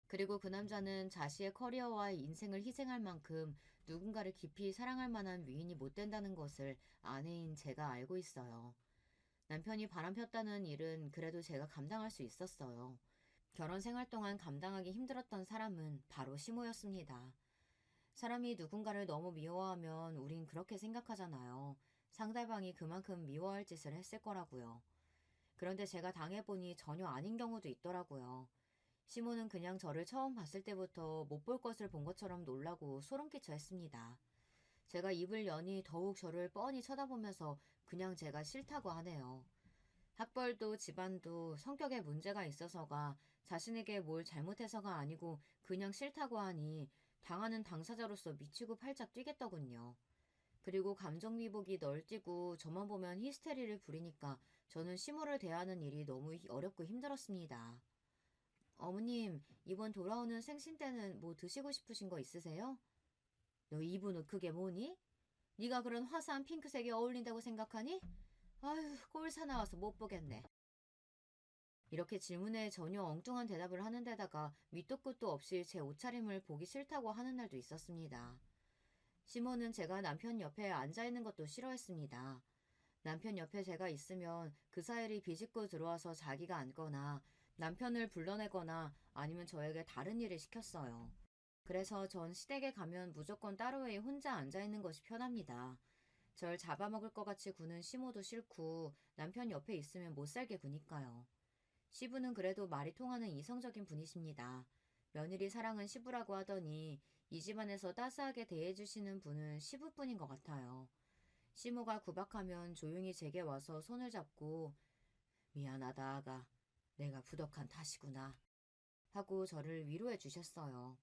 Speaker 1: 그리고 그 남자는 자신의 커리어와 인생을 희생할 만큼 누군가를 깊이 사랑할 만한 위인이 못 된다는 것을 아내인 제가 알고 있어요. 남편이 바람 폈다는 일은 그래도 제가 감당할 수 있었어요. 결혼 생활 동안 감당하기 힘들었던 사람은 바로 시모였습니다. 사람이 누군가를 너무 미워하면 우린 그렇게 생각하잖아요. 상대방이 그만큼 미워할 짓을 했을 거라고요. 그런데 제가 당해보니 전혀 아닌 경우도 있더라고요. 시모는 그냥 저를 처음 봤을 때부터 못 볼 것을 본 것처럼 놀라고 소름 끼쳐 했습니다. 제가 입을 여니 더욱 저를 뻔히 쳐다보면서 그냥 제가 싫다고 하네요. 학벌도 집안도 성격에 문제가 있어서가 자신에게 뭘 잘못해서가 아니고 그냥 싫다고 하니 당하는 당사자로서 미치고 팔짝 뛰겠더군요. 그리고 감정위복이 널뛰고 저만 보면 히스테리를 부리니까 저는 시모를 대하는 일이 너무 어렵고 힘들었습니다. 어머님, 이번 돌아오는 생신 때는 뭐 드시고 싶으신 거 있으세요? 너 이분 그게 뭐니? 네가 그런 화사한 핑크색이 어울린다고 생각하니? 아휴, 꼴 사나워서 못 보겠네. 이렇게 질문에 전혀 엉뚱한 대답을 하는 데다가 밑도 끝도 없이 제 옷차림을 보기 싫다고 하는 날도 있었습니다. 시모는 제가 남편 옆에 앉아있는 것도 싫어했습니다. 남편 옆에 제가 있으면 그 사일이 비집고 들어와서 자기가 앉거나 남편을 불러내거나 아니면 저에게 다른 일을 시켰어요. 그래서 전 시댁에 가면 무조건 따로에 혼자 앉아있는 것이 편합니다. 절 잡아먹을 것 같이 구는 시모도 싫고 남편 옆에 있으면 못 살게 구니까요. 시부는 그래도 말이 통하는 이성적인 분이십니다. 며느리 사랑은 시부라고 하더니 이 집안에서 따스하게 대해주시는 분은 시부뿐인 것 같아요. 시모가 구박하면 조용히 제게 와서 손을 잡고 미안하다 아가. 내가 부덕한 탓이구나. 하고 저를 위로해 주셨어요.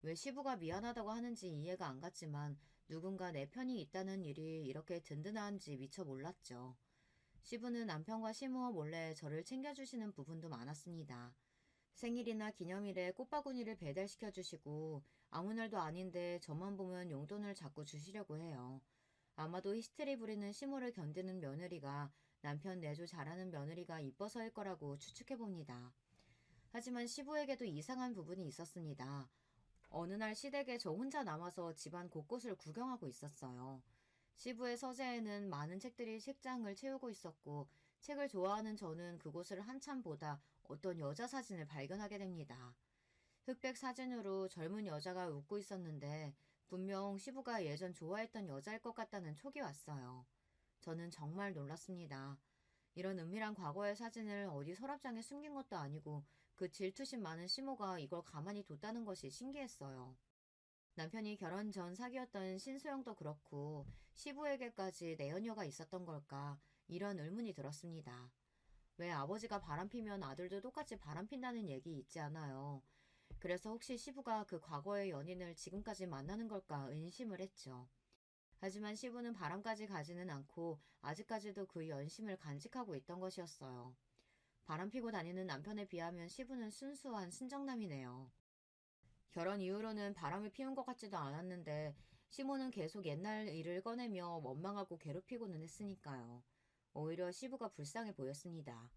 Speaker 1: 왜 시부가 미안하다고 하는지 이해가 안 갔지만 누군가 내 편이 있다는 일이 이렇게 든든한지 미처 몰랐죠. 시부는 남편과 시모 몰래 저를 챙겨주시는 부분도 많았습니다. 생일이나 기념일에 꽃바구니를 배달시켜 주시고 아무 날도 아닌데 저만 보면 용돈을 자꾸 주시려고 해요. 아마도 히스테리 부리는 시모를 견디는 며느리가 남편 내조 잘하는 며느리가 이뻐서일 거라고 추측해 봅니다. 하지만 시부에게도 이상한 부분이 있었습니다. 어느 날 시댁에 저 혼자 남아서 집안 곳곳을 구경하고 있었어요. 시부의 서재에는 많은 책들이 책장을 채우고 있었고 책을 좋아하는 저는 그곳을 한참 보다 어떤 여자 사진을 발견하게 됩니다. 흑백 사진으로 젊은 여자가 웃고 있었는데 분명 시부가 예전 좋아했던 여자일 것 같다는 촉이 왔어요. 저는 정말 놀랐습니다. 이런 은밀한 과거의 사진을 어디 서랍장에 숨긴 것도 아니고 그 질투심 많은 시모가 이걸 가만히 뒀다는 것이 신기했어요. 남편이 결혼 전 사귀었던 신소영도 그렇고 시부에게까지 내연녀가 있었던 걸까 이런 의문이 들었습니다. 왜 아버지가 바람피면 아들도 똑같이 바람핀다는 얘기 있지 않아요. 그래서 혹시 시부가 그 과거의 연인을 지금까지 만나는 걸까 의심을 했죠. 하지만 시부는 바람까지 가지는 않고 아직까지도 그 연심을 간직하고 있던 것이었어요. 바람피고 다니는 남편에 비하면 시부는 순수한 순정남이네요. 결혼 이후로는 바람을 피운 것 같지도 않았는데 시모는 계속 옛날 일을 꺼내며 원망하고 괴롭히고는 했으니까요. 오히려 시부가 불쌍해 보였습니다.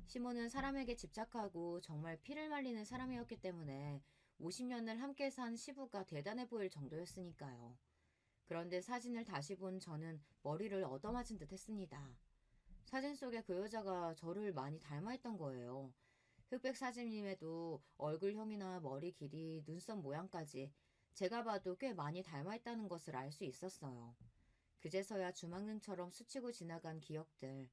Speaker 1: 시모는 사람에게 집착하고 정말 피를 말리는 사람이었기 때문에 50년을 함께 산 시부가 대단해 보일 정도였으니까요. 그런데 사진을 다시 본 저는 머리를 얻어맞은 듯 했습니다. 사진 속의 그 여자가 저를 많이 닮아있던 거예요. 흑백 사진임에도 얼굴형이나 머리 길이, 눈썹 모양까지 제가 봐도 꽤 많이 닮아있다는 것을 알 수 있었어요. 그제서야 주막능처럼 스치고 지나간 기억들.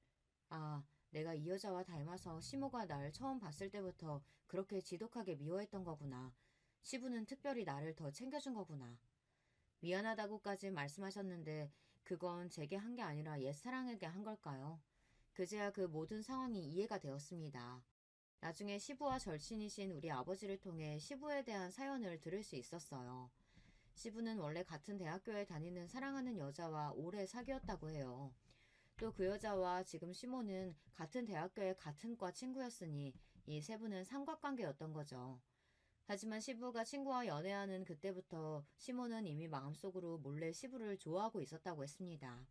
Speaker 1: 아, 내가 이 여자와 닮아서 시모가 날 처음 봤을 때부터 그렇게 지독하게 미워했던 거구나. 시부는 특별히 나를 더 챙겨준 거구나. 미안하다고까지 말씀하셨는데 그건 제게 한 게 아니라 옛사랑에게 한 걸까요? 그제야 그 모든 상황이 이해가 되었습니다. 나중에 시부와 절친이신 우리 아버지를 통해 시부에 대한 사연을 들을 수 있었어요. 시부는 원래 같은 대학교에 다니는 사랑하는 여자와 오래 사귀었다고 해요. 또 그 여자와 지금 시모는 같은 대학교의 같은 과 친구였으니 이 세 분은 삼각관계였던 거죠. 하지만 시부가 친구와 연애하는 그때부터 시모는 이미 마음속으로 몰래 시부를 좋아하고 있었다고 했습니다.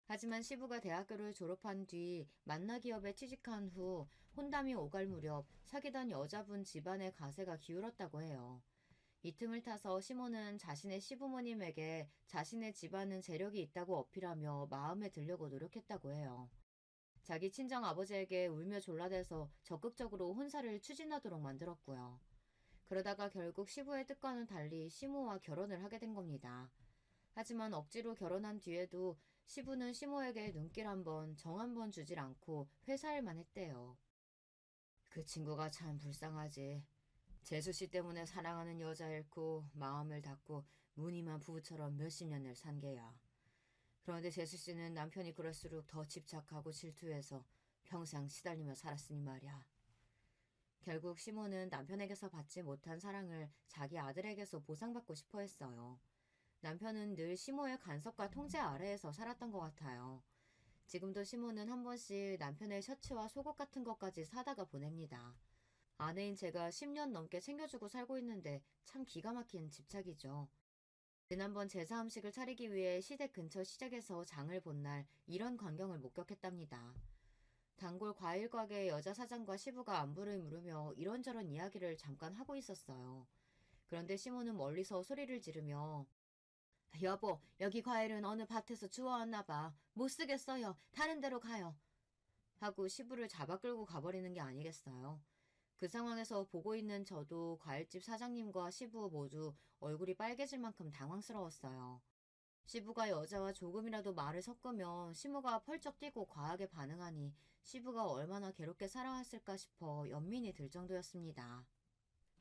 Speaker 1: 하지만 시부가 대학교를 졸업한 뒤 만나 기업에 취직한 후 혼담이 오갈 무렵 사귀던 여자분 집안의 가세가 기울었다고 해요. 이 틈을 타서 시모는 자신의 시부모님에게 자신의 집안은 재력이 있다고 어필하며 마음에 들려고 노력했다고 해요. 자기 친정 아버지에게 울며 졸라대서 적극적으로 혼사를 추진하도록 만들었고요. 그러다가 결국 시부의 뜻과는 달리 시모와 결혼을 하게 된 겁니다. 하지만 억지로 결혼한 뒤에도 시부는 시모에게 눈길 한 번, 정 한 번 주질 않고 회사일만 했대요. 그 친구가 참 불쌍하지. 재수 씨 때문에 사랑하는 여자 잃고 마음을 닫고 무늬만 부부처럼 몇십 년을 산 게야. 그런데 재수 씨는 남편이 그럴수록 더 집착하고 질투해서 평생 시달리며 살았으니 말이야. 결국 시모는 남편에게서 받지 못한 사랑을 자기 아들에게서 보상받고 싶어 했어요. 남편은 늘 시모의 간섭과 통제 아래에서 살았던 것 같아요. 지금도 시모는 한 번씩 남편의 셔츠와 속옷 같은 것까지 사다가 보냅니다. 아내인 제가 10년 넘게 챙겨주고 살고 있는데 참 기가 막힌 집착이죠. 지난번 제사 음식을 차리기 위해 시댁 근처 시장에서 장을 본 날 이런 광경을 목격했답니다. 단골 과일 가게 여자 사장과 시부가 안부를 물으며 이런저런 이야기를 잠깐 하고 있었어요. 그런데 시모는 멀리서 소리를 지르며 여보, 여기 과일은 어느 밭에서 주워왔나 봐. 못 쓰겠어요. 다른 데로 가요. 하고 시부를 잡아 끌고 가버리는 게 아니겠어요. 그 상황에서 보고 있는 저도 과일집 사장님과 시부 모두 얼굴이 빨개질 만큼 당황스러웠어요. 시부가 여자와 조금이라도 말을 섞으면 시모가 펄쩍 뛰고 과하게 반응하니 시부가 얼마나 괴롭게 살아왔을까 싶어 연민이 들 정도였습니다.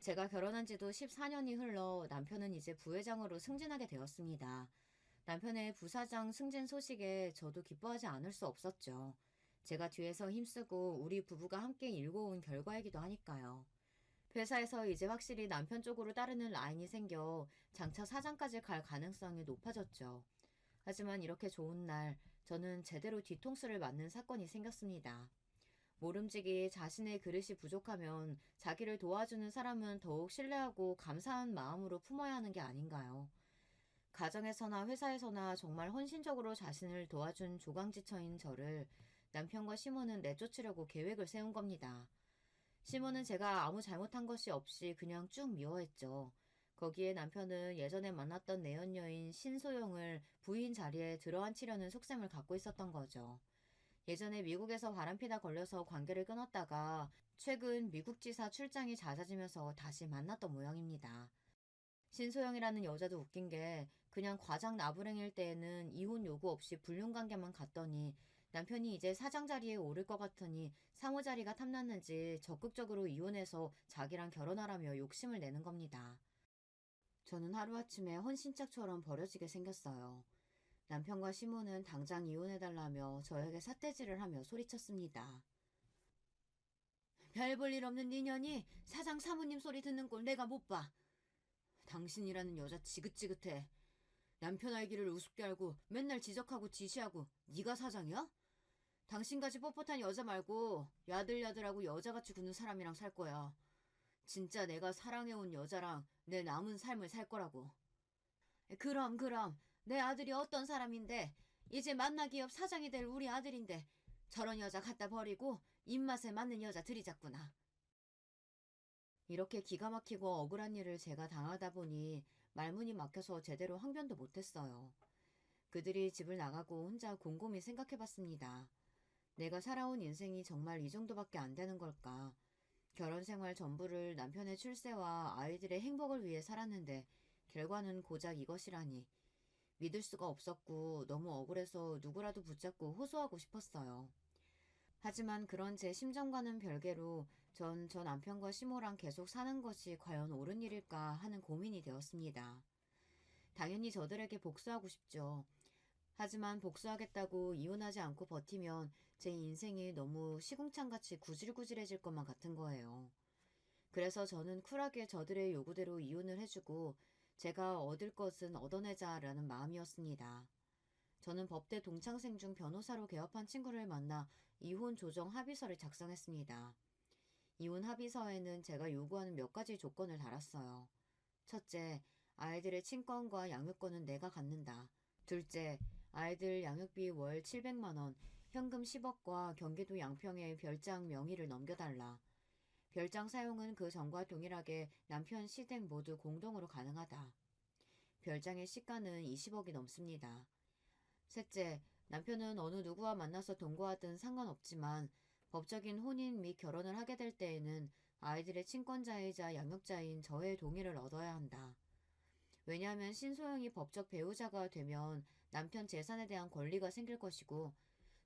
Speaker 1: 제가 결혼한 지도 14년이 흘러 남편은 이제 부회장으로 승진하게 되었습니다. 남편의 부사장 승진 소식에 저도 기뻐하지 않을 수 없었죠. 제가 뒤에서 힘쓰고 우리 부부가 함께 일궈온 결과이기도 하니까요. 회사에서 이제 확실히 남편 쪽으로 따르는 라인이 생겨 장차 사장까지 갈 가능성이 높아졌죠. 하지만 이렇게 좋은 날, 저는 제대로 뒤통수를 맞는 사건이 생겼습니다. 모름지기 자신의 그릇이 부족하면 자기를 도와주는 사람은 더욱 신뢰하고 감사한 마음으로 품어야 하는 게 아닌가요? 가정에서나 회사에서나 정말 헌신적으로 자신을 도와준 조강지처인 저를 남편과 시모는 내쫓으려고 계획을 세운 겁니다. 시모는 제가 아무 잘못한 것이 없이 그냥 쭉 미워했죠. 거기에 남편은 예전에 만났던 내연녀인 신소영을 부인 자리에 들어앉히려는 속셈을 갖고 있었던 거죠. 예전에 미국에서 바람피다 걸려서 관계를 끊었다가 최근 미국 지사 출장이 잦아지면서 다시 만났던 모양입니다. 신소영이라는 여자도 웃긴 게 그냥 과장 나부랭일 때에는 이혼 요구 없이 불륜관계만 갔더니 남편이 이제 사장 자리에 오를 것 같으니 사모 자리가 탐났는지 적극적으로 이혼해서 자기랑 결혼하라며 욕심을 내는 겁니다. 저는 하루아침에 헌신짝처럼 버려지게 생겼어요. 남편과 시모는 당장 이혼해달라며 저에게 삿대질을 하며 소리쳤습니다. 별 볼 일 없는 네 년이 사장 사모님 소리 듣는 꼴 내가 못 봐. 당신이라는 여자 지긋지긋해. 남편 알기를 우습게 알고 맨날 지적하고 지시하고 네가 사장이야? 당신같이 뻣뻣한 여자 말고 야들야들하고 여자같이 구는 사람이랑 살 거야. 진짜 내가 사랑해온 여자랑 내 남은 삶을 살 거라고. 그럼 내 아들이 어떤 사람인데 이제 만나기업 사장이 될 우리 아들인데 저런 여자 갖다 버리고 입맛에 맞는 여자 들이잡구나. 이렇게 기가 막히고 억울한 일을 제가 당하다 보니 말문이 막혀서 제대로 항변도 못했어요. 그들이 집을 나가고 혼자 곰곰이 생각해봤습니다. 내가 살아온 인생이 정말 이 정도밖에 안 되는 걸까? 결혼 생활 전부를 남편의 출세와 아이들의 행복을 위해 살았는데 결과는 고작 이것이라니. 믿을 수가 없었고 너무 억울해서 누구라도 붙잡고 호소하고 싶었어요. 하지만 그런 제 심정과는 별개로 전 저 남편과 시모랑 계속 사는 것이 과연 옳은 일일까 하는 고민이 되었습니다. 당연히 저들에게 복수하고 싶죠. 하지만 복수하겠다고 이혼하지 않고 버티면 제 인생이 너무 시궁창같이 구질구질해질 것만 같은 거예요. 그래서 저는 쿨하게 저들의 요구대로 이혼을 해주고 제가 얻을 것은 얻어내자라는 마음이었습니다. 저는 법대 동창생 중 변호사로 개업한 친구를 만나 이혼 조정 합의서를 작성했습니다. 이혼 합의서에는 제가 요구하는 몇 가지 조건을 달았어요. 첫째, 아이들의 친권과 양육권은 내가 갖는다. 둘째, 아이들 양육비 월 700만 원, 현금 10억과 경기도 양평에 별장 명의를 넘겨달라. 별장 사용은 그 전과 동일하게 남편 시댁 모두 공동으로 가능하다. 별장의 시가는 20억이 넘습니다. 셋째, 남편은 어느 누구와 만나서 동거하든 상관없지만 법적인 혼인 및 결혼을 하게 될 때에는 아이들의 친권자이자 양육자인 저의 동의를 얻어야 한다. 왜냐하면 신소영이 법적 배우자가 되면 남편 재산에 대한 권리가 생길 것이고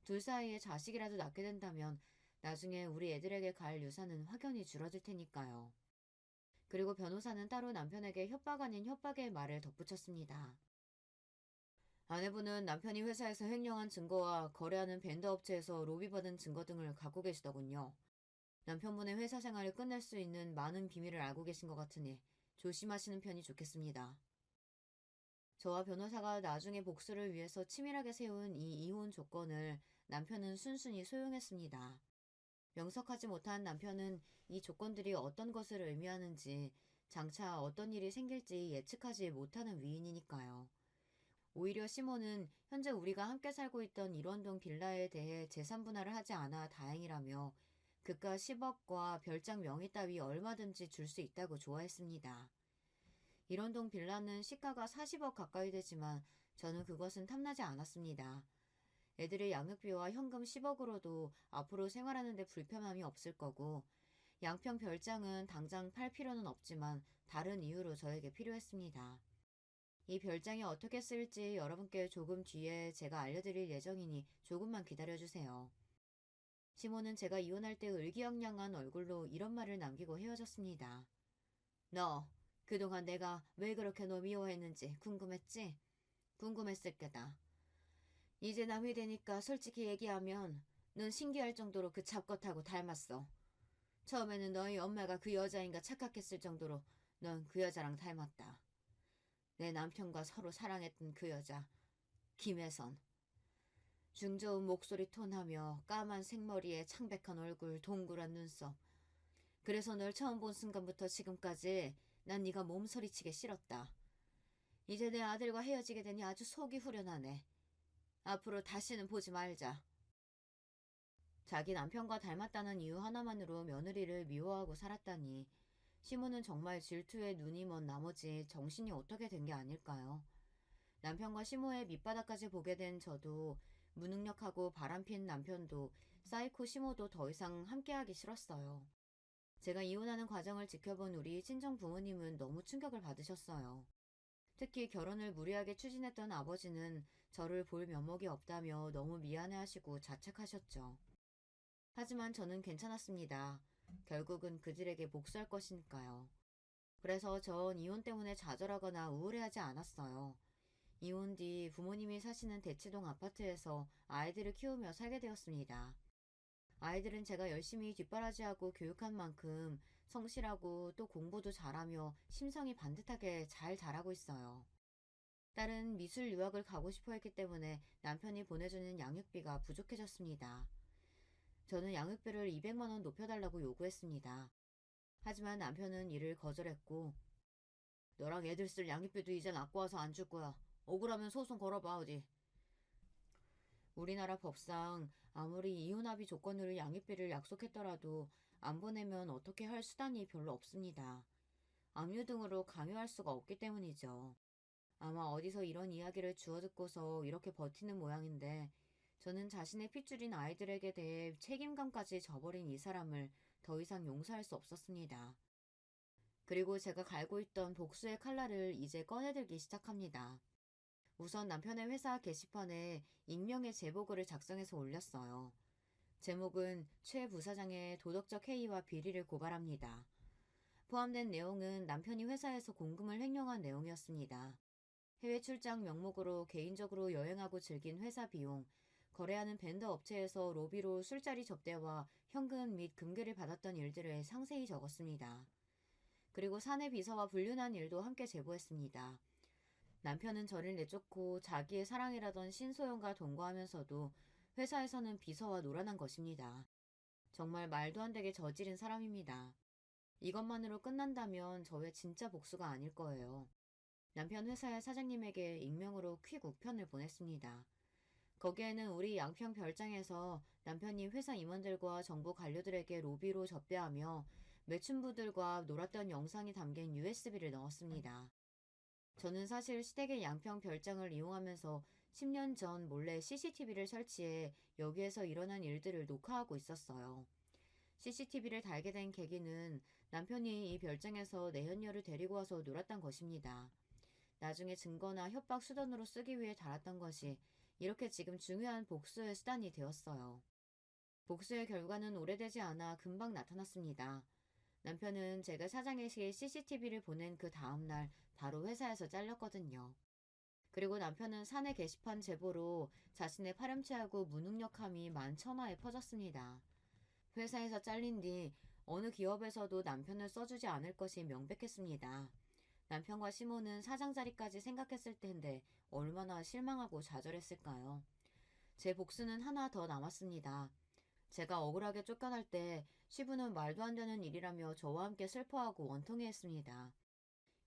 Speaker 1: 둘 사이에 자식이라도 낳게 된다면 나중에 우리 애들에게 갈 유산은 확연히 줄어들 테니까요. 그리고 변호사는 따로 남편에게 협박 아닌 협박의 말을 덧붙였습니다. 아내분은 남편이 회사에서 횡령한 증거와 거래하는 벤더 업체에서 로비받은 증거 등을 갖고 계시더군요. 남편분의 회사 생활을 끝낼 수 있는 많은 비밀을 알고 계신 것 같으니 조심하시는 편이 좋겠습니다. 저와 변호사가 나중에 복수를 위해서 치밀하게 세운 이 이혼 조건을 남편은 순순히 수용했습니다. 명석하지 못한 남편은 이 조건들이 어떤 것을 의미하는지 장차 어떤 일이 생길지 예측하지 못하는 위인이니까요. 오히려 시모는 현재 우리가 함께 살고 있던 일원동 빌라에 대해 재산 분할을 하지 않아 다행이라며 그가 10억과 별장 명의 따위 얼마든지 줄 수 있다고 좋아했습니다. 일원동 빌라는 시가가 40억 가까이 되지만 저는 그것은 탐나지 않았습니다. 애들의 양육비와 현금 10억으로도 앞으로 생활하는 데 불편함이 없을 거고 양평 별장은 당장 팔 필요는 없지만 다른 이유로 저에게 필요했습니다. 이 별장이 어떻게 쓰일지 여러분께 조금 뒤에 제가 알려드릴 예정이니 조금만 기다려주세요. 시모는 제가 이혼할 때 의기양양한 얼굴로 이런 말을 남기고 헤어졌습니다. 너, 그동안 내가 왜 그렇게 너 미워했는지 궁금했지? 궁금했을 게다. 이제 남이 되니까 솔직히 얘기하면 넌 신기할 정도로 그 잡것하고 닮았어. 처음에는 너희 엄마가 그 여자인가 착각했을 정도로 넌 그 여자랑 닮았다. 내 남편과 서로 사랑했던 그 여자, 김혜선. 중저음 목소리 톤하며 까만 생머리에 창백한 얼굴, 동그란 눈썹. 그래서 널 처음 본 순간부터 지금까지 난 네가 몸서리치게 싫었다. 이제 내 아들과 헤어지게 되니 아주 속이 후련하네. 앞으로 다시는 보지 말자. 자기 남편과 닮았다는 이유 하나만으로 며느리를 미워하고 살았다니 시모는 정말 질투에 눈이 먼 나머지 정신이 어떻게 된 게 아닐까요? 남편과 시모의 밑바닥까지 보게 된 저도 무능력하고 바람핀 남편도 사이코 시모도 더 이상 함께하기 싫었어요. 제가 이혼하는 과정을 지켜본 우리 친정 부모님은 너무 충격을 받으셨어요. 특히 결혼을 무리하게 추진했던 아버지는 저를 볼 면목이 없다며 너무 미안해하시고 자책하셨죠. 하지만 저는 괜찮았습니다. 결국은 그들에게 복수할 것이니까요. 그래서 전 이혼 때문에 좌절하거나 우울해하지 않았어요. 이혼 뒤 부모님이 사시는 대치동 아파트에서 아이들을 키우며 살게 되었습니다. 아이들은 제가 열심히 뒷바라지하고 교육한 만큼 성실하고 또 공부도 잘하며 심성이 반듯하게 잘 자라고 있어요. 딸은 미술 유학을 가고 싶어 했기 때문에 남편이 보내주는 양육비가 부족해졌습니다. 저는 양육비를 200만 원 높여달라고 요구했습니다. 하지만 남편은 이를 거절했고 너랑 애들 쓸 양육비도 이젠 아까워서 안 줄 거야. 억울하면 소송 걸어봐 어디. 우리나라 법상 아무리 이혼합의 조건으로 양육비를 약속했더라도 안 보내면 어떻게 할 수단이 별로 없습니다. 압류 등으로 강요할 수가 없기 때문이죠. 아마 어디서 이런 이야기를 주워 듣고서 이렇게 버티는 모양인데 저는 자신의 핏줄인 아이들에게 대해 책임감까지 져버린 이 사람을 더 이상 용서할 수 없었습니다. 그리고 제가 갈고 있던 복수의 칼날을 이제 꺼내들기 시작합니다. 우선 남편의 회사 게시판에 익명의 제보글을 작성해서 올렸어요. 제목은 최 부사장의 도덕적 해이와 비리를 고발합니다. 포함된 내용은 남편이 회사에서 공금을 횡령한 내용이었습니다. 해외 출장 명목으로 개인적으로 여행하고 즐긴 회사 비용, 거래하는 벤더 업체에서 로비로 술자리 접대와 현금 및 금괴를 받았던 일들을 상세히 적었습니다. 그리고 사내 비서와 불륜한 일도 함께 제보했습니다. 남편은 저를 내쫓고 자기의 사랑이라던 신소영과 동거하면서도 회사에서는 비서와 놀아난 것입니다. 정말 말도 안 되게 저지른 사람입니다. 이것만으로 끝난다면 저의 진짜 복수가 아닐 거예요. 남편 회사의 사장님에게 익명으로 퀵 우편을 보냈습니다. 거기에는 우리 양평 별장에서 남편이 회사 임원들과 정부 관료들에게 로비로 접대하며 매춘부들과 놀았던 영상이 담긴 USB를 넣었습니다. 저는 사실 시댁의 양평 별장을 이용하면서 10년 전 몰래 CCTV를 설치해 여기에서 일어난 일들을 녹화하고 있었어요. CCTV를 달게 된 계기는 남편이 이 별장에서 내연녀를 데리고 와서 놀았던 것입니다. 나중에 증거나 협박 수단으로 쓰기 위해 달았던 것이 이렇게 지금 중요한 복수의 수단이 되었어요. 복수의 결과는 오래되지 않아 금방 나타났습니다. 남편은 제가 사장에게 CCTV를 보낸 그 다음날 바로 회사에서 잘렸거든요. 그리고 남편은 사내 게시판 제보로 자신의 파렴치하고 무능력함이 만천하에 퍼졌습니다. 회사에서 잘린 뒤 어느 기업에서도 남편을 써주지 않을 것이 명백했습니다. 남편과 시모는 사장 자리까지 생각했을 텐데 얼마나 실망하고 좌절했을까요? 제 복수는 하나 더 남았습니다. 제가 억울하게 쫓겨날 때 시부는 말도 안 되는 일이라며 저와 함께 슬퍼하고 원통해했습니다.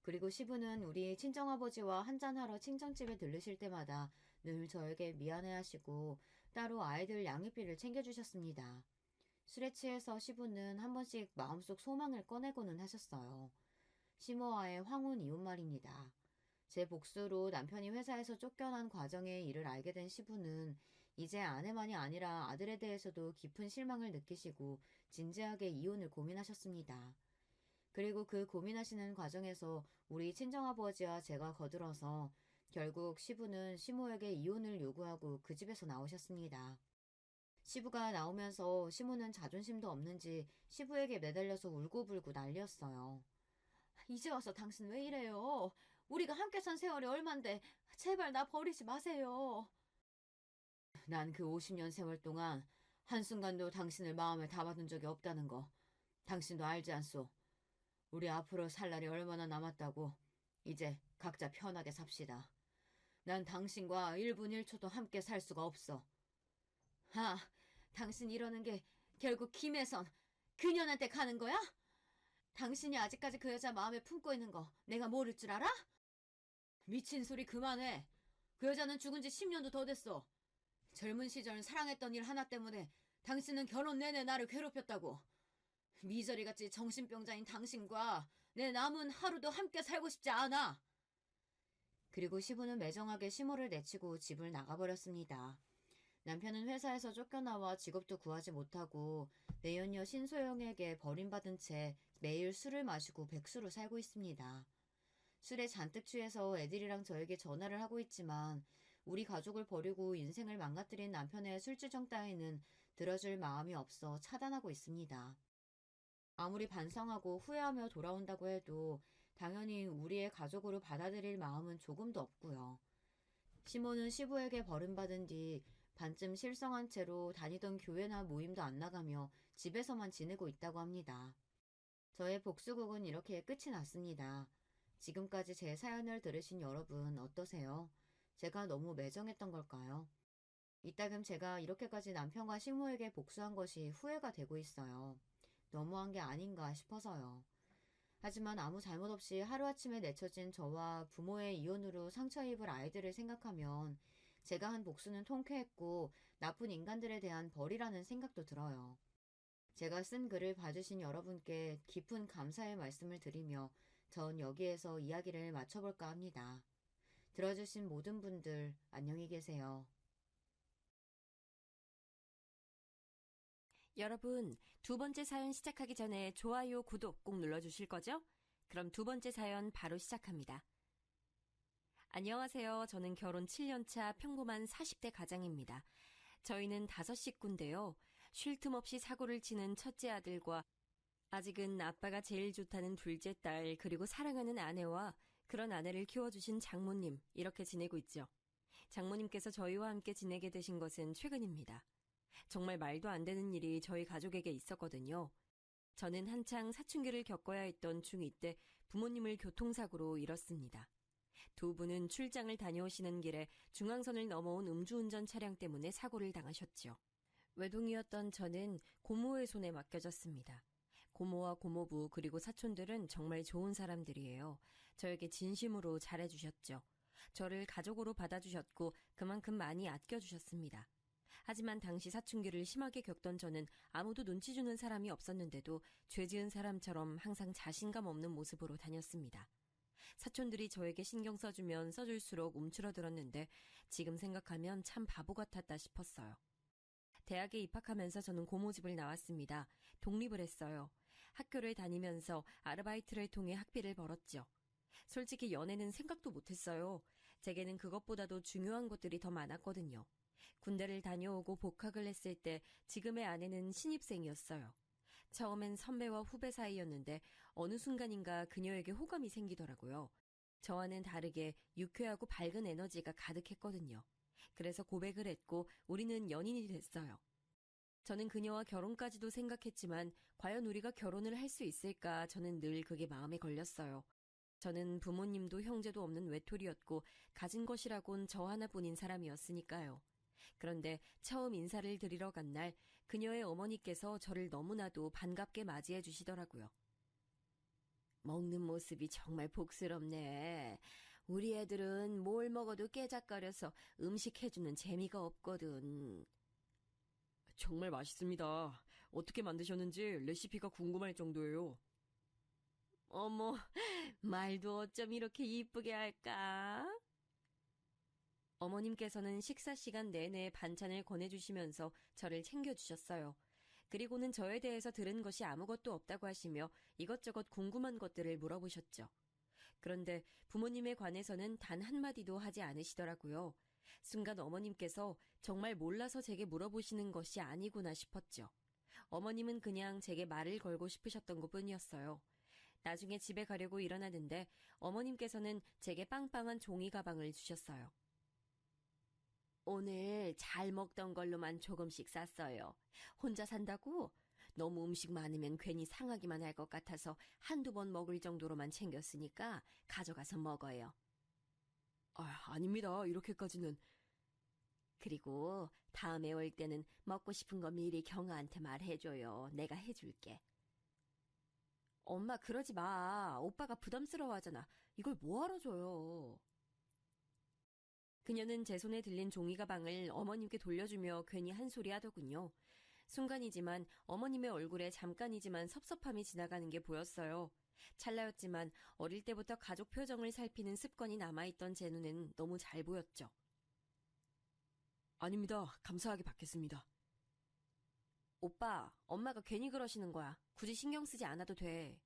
Speaker 1: 그리고 시부는 우리 친정아버지와 한잔하러 친정집에 들르실 때마다 늘 저에게 미안해하시고 따로 아이들 양육비를 챙겨주셨습니다. 술에 취해서 시부는 한 번씩 마음속 소망을 꺼내고는 하셨어요. 시모와의 황혼 이혼 말입니다. 제 복수로 남편이 회사에서 쫓겨난 과정의 일을 알게 된 시부는 이제 아내만이 아니라 아들에 대해서도 깊은 실망을 느끼시고 진지하게 이혼을 고민하셨습니다. 그리고 그 고민하시는 과정에서 우리 친정아버지와 제가 거들어서 결국 시부는 시모에게 이혼을 요구하고 그 집에서 나오셨습니다. 시부가 나오면서 시모는 자존심도 없는지 시부에게 매달려서 울고불고 난리였어요. 이제 와서 당신 왜 이래요? 우리가 함께 산 세월이 얼만데 제발 나 버리지 마세요. 난 그 50년 세월 동안 한순간도 당신을 마음에 담아둔 적이 없다는 거 당신도 알지 않소? 우리 앞으로 살 날이 얼마나 남았다고. 이제 각자 편하게 삽시다. 난 당신과 1분 1초도 함께 살 수가 없어. 아, 당신 이러는 게 결국 김혜선, 그년한테 가는 거야? 당신이 아직까지 그 여자 마음에 품고 있는 거 내가 모를 줄 알아? 미친 소리 그만해. 그 여자는 죽은 지 10년도 더 됐어. 젊은 시절 사랑했던 일 하나 때문에 당신은 결혼 내내 나를 괴롭혔다고. 미저리같이 정신병자인 당신과 내 남은 하루도 함께 살고 싶지 않아. 그리고 시부는 매정하게 시모를 내치고 집을 나가버렸습니다. 남편은 회사에서 쫓겨나와 직업도 구하지 못하고 내연녀 신소영에게 버림받은 채 매일 술을 마시고 백수로 살고 있습니다. 술에 잔뜩 취해서 애들이랑 저에게 전화를 하고 있지만 우리 가족을 버리고 인생을 망가뜨린 남편의 술주정 따위는 들어줄 마음이 없어 차단하고 있습니다. 아무리 반성하고 후회하며 돌아온다고 해도 당연히 우리의 가족으로 받아들일 마음은 조금도 없고요. 시모는 시부에게 버림받은 뒤 반쯤 실성한 채로 다니던 교회나 모임도 안 나가며 집에서만 지내고 있다고 합니다. 저의 복수극은 이렇게 끝이 났습니다. 지금까지 제 사연을 들으신 여러분 어떠세요? 제가 너무 매정했던 걸까요? 이따금 제가 이렇게까지 남편과 시모에게 복수한 것이 후회가 되고 있어요. 너무한 게 아닌가 싶어서요. 하지만 아무 잘못 없이 하루아침에 내쳐진 저와 부모의 이혼으로 상처 입을 아이들을 생각하면 제가 한 복수는 통쾌했고 나쁜 인간들에 대한 벌이라는 생각도 들어요. 제가 쓴 글을 봐주신 여러분께 깊은 감사의 말씀을 드리며 전 여기에서 이야기를 마쳐볼까 합니다. 들어주신 모든 분들 안녕히 계세요.
Speaker 2: 여러분, 두 번째 사연 시작하기 전에 좋아요, 구독 꼭 눌러주실 거죠? 그럼 두 번째 사연 바로 시작합니다. 안녕하세요. 저는 결혼 7년차 평범한 40대 가장입니다. 저희는 5식구인데요. 쉴 틈 없이 사고를 치는 첫째 아들과 아직은 아빠가 제일 좋다는 둘째 딸, 그리고 사랑하는 아내와 그런 아내를 키워주신 장모님, 이렇게 지내고 있죠. 장모님께서 저희와 함께 지내게 되신 것은 최근입니다. 정말 말도 안 되는 일이 저희 가족에게 있었거든요. 저는 한창 사춘기를 겪어야 했던 중2 때 부모님을 교통사고로 잃었습니다. 두 분은 출장을 다녀오시는 길에 중앙선을 넘어온 음주운전 차량 때문에 사고를 당하셨죠. 외동이었던 저는 고모의 손에 맡겨졌습니다. 고모와 고모부 그리고 사촌들은 정말 좋은 사람들이에요. 저에게 진심으로 잘해주셨죠. 저를 가족으로 받아주셨고 그만큼 많이 아껴주셨습니다. 하지만 당시 사춘기를 심하게 겪던 저는 아무도 눈치 주는 사람이 없었는데도 죄 지은 사람처럼 항상 자신감 없는 모습으로 다녔습니다. 사촌들이 저에게 신경 써주면 써줄수록 움츠러들었는데 지금 생각하면 참 바보 같았다 싶었어요. 대학에 입학하면서 저는 고모 집을 나왔습니다. 독립을 했어요. 학교를 다니면서 아르바이트를 통해 학비를 벌었죠. 솔직히 연애는 생각도 못했어요. 제게는 그것보다도 중요한 것들이 더 많았거든요. 군대를 다녀오고 복학을 했을 때 지금의 아내는 신입생이었어요. 처음엔 선배와 후배 사이였는데 어느 순간인가 그녀에게 호감이 생기더라고요. 저와는 다르게 유쾌하고 밝은 에너지가 가득했거든요. 그래서 고백을 했고 우리는 연인이 됐어요. 저는 그녀와 결혼까지도 생각했지만 과연 우리가 결혼을 할 수 있을까 저는 늘 그게 마음에 걸렸어요. 저는 부모님도 형제도 없는 외톨이였고 가진 것이라곤 저 하나뿐인 사람이었으니까요. 그런데 처음 인사를 드리러 간 날 그녀의 어머니께서 저를 너무나도 반갑게 맞이해 주시더라고요. 먹는 모습이 정말 복스럽네. 우리 애들은 뭘 먹어도 깨작거려서 음식 해주는 재미가 없거든. 정말 맛있습니다. 어떻게 만드셨는지 레시피가 궁금할 정도예요. 어머, 말도 어쩜 이렇게 이쁘게 할까? 어머님께서는 식사 시간 내내 반찬을 권해주시면서 저를 챙겨주셨어요. 그리고는 저에 대해서 들은 것이 아무것도 없다고 하시며 이것저것 궁금한 것들을 물어보셨죠. 그런데 부모님에 관해서는 단 한마디도 하지 않으시더라고요. 순간 어머님께서 정말 몰라서 제게 물어보시는 것이 아니구나 싶었죠. 어머님은 그냥 제게 말을 걸고 싶으셨던 것뿐이었어요. 나중에 집에 가려고 일어나는데 어머님께서는 제게 빵빵한 종이 가방을 주셨어요. 오늘 잘 먹던 걸로만 조금씩 쌌어요. 혼자 산다고? 너무 음식 많으면 괜히 상하기만 할 것 같아서 한두 번 먹을 정도로만 챙겼으니까 가져가서 먹어요. 아닙니다. 이렇게까지는. 그리고 다음에 올 때는 먹고 싶은 거 미리 경아한테 말해줘요. 내가 해줄게. 엄마 그러지 마. 오빠가 부담스러워하잖아. 이걸 뭐하러 줘요. 그녀는 제 손에 들린 종이 가방을 어머님께 돌려주며 괜히 한 소리 하더군요. 순간이지만 어머님의 얼굴에 잠깐이지만 섭섭함이 지나가는 게 보였어요. 찰나였지만 어릴 때부터 가족 표정을 살피는 습관이 남아있던 제 눈엔 너무 잘 보였죠. 아닙니다. 감사하게 받겠습니다. 오빠, 엄마가 괜히 그러시는 거야. 굳이 신경 쓰지 않아도 돼.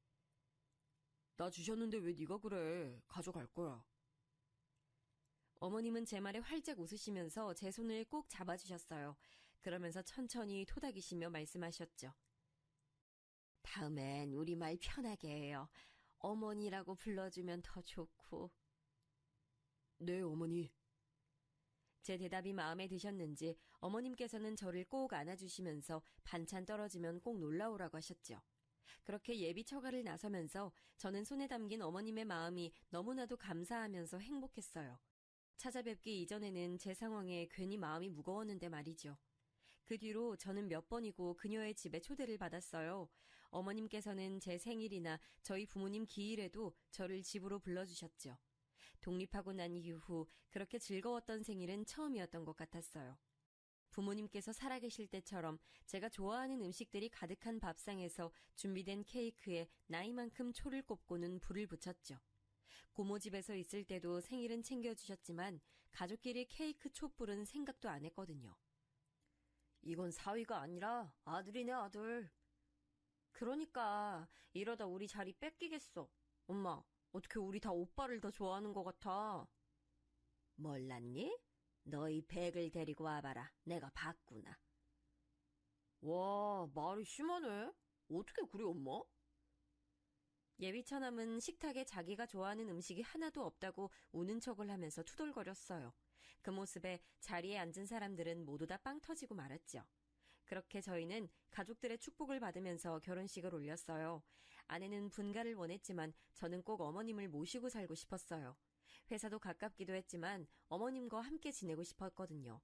Speaker 2: 나 주셨는데 왜 네가 그래. 가져갈 거야. 어머님은 제 말에 활짝 웃으시면서 제 손을 꼭 잡아주셨어요. 그러면서 천천히 토닥이시며 말씀하셨죠. 다음엔 우리말 편하게 해요. 어머니라고 불러주면 더 좋고. 네, 어머니. 제 대답이 마음에 드셨는지 어머님께서는 저를 꼭 안아주시면서 반찬 떨어지면 꼭 놀라오라고 하셨죠. 그렇게 예비 처가를 나서면서 저는 손에 담긴 어머님의 마음이 너무나도 감사하면서 행복했어요. 찾아뵙기 이전에는 제 상황에 괜히 마음이 무거웠는데 말이죠. 그 뒤로 저는 몇 번이고 그녀의 집에 초대를 받았어요. 어머님께서는 제 생일이나 저희 부모님 기일에도 저를 집으로 불러주셨죠. 독립하고 난 이후 그렇게 즐거웠던 생일은 처음이었던 것 같았어요. 부모님께서 살아계실 때처럼 제가 좋아하는 음식들이 가득한 밥상에서 준비된 케이크에 나이만큼 초를 꼽고는 불을 붙였죠. 고모 집에서 있을 때도 생일은 챙겨주셨지만 가족끼리 케이크 촛불은 생각도 안 했거든요. 이건 사위가 아니라 아들이네, 아들. 그러니까 이러다 우리 자리 뺏기겠어. 엄마, 어떻게 우리 다 오빠를 더 좋아하는 것 같아. 몰랐니? 너희 백을 데리고 와봐라. 내가 봤구나. 와, 말이 심하네. 어떻게 그래, 엄마? 예비 처남은 식탁에 자기가 좋아하는 음식이 하나도 없다고 우는 척을 하면서 투덜거렸어요. 그 모습에 자리에 앉은 사람들은 모두 다 빵 터지고 말았죠. 그렇게 저희는 가족들의 축복을 받으면서 결혼식을 올렸어요. 아내는 분가를 원했지만 저는 꼭 어머님을 모시고 살고 싶었어요. 회사도 가깝기도 했지만 어머님과 함께 지내고 싶었거든요.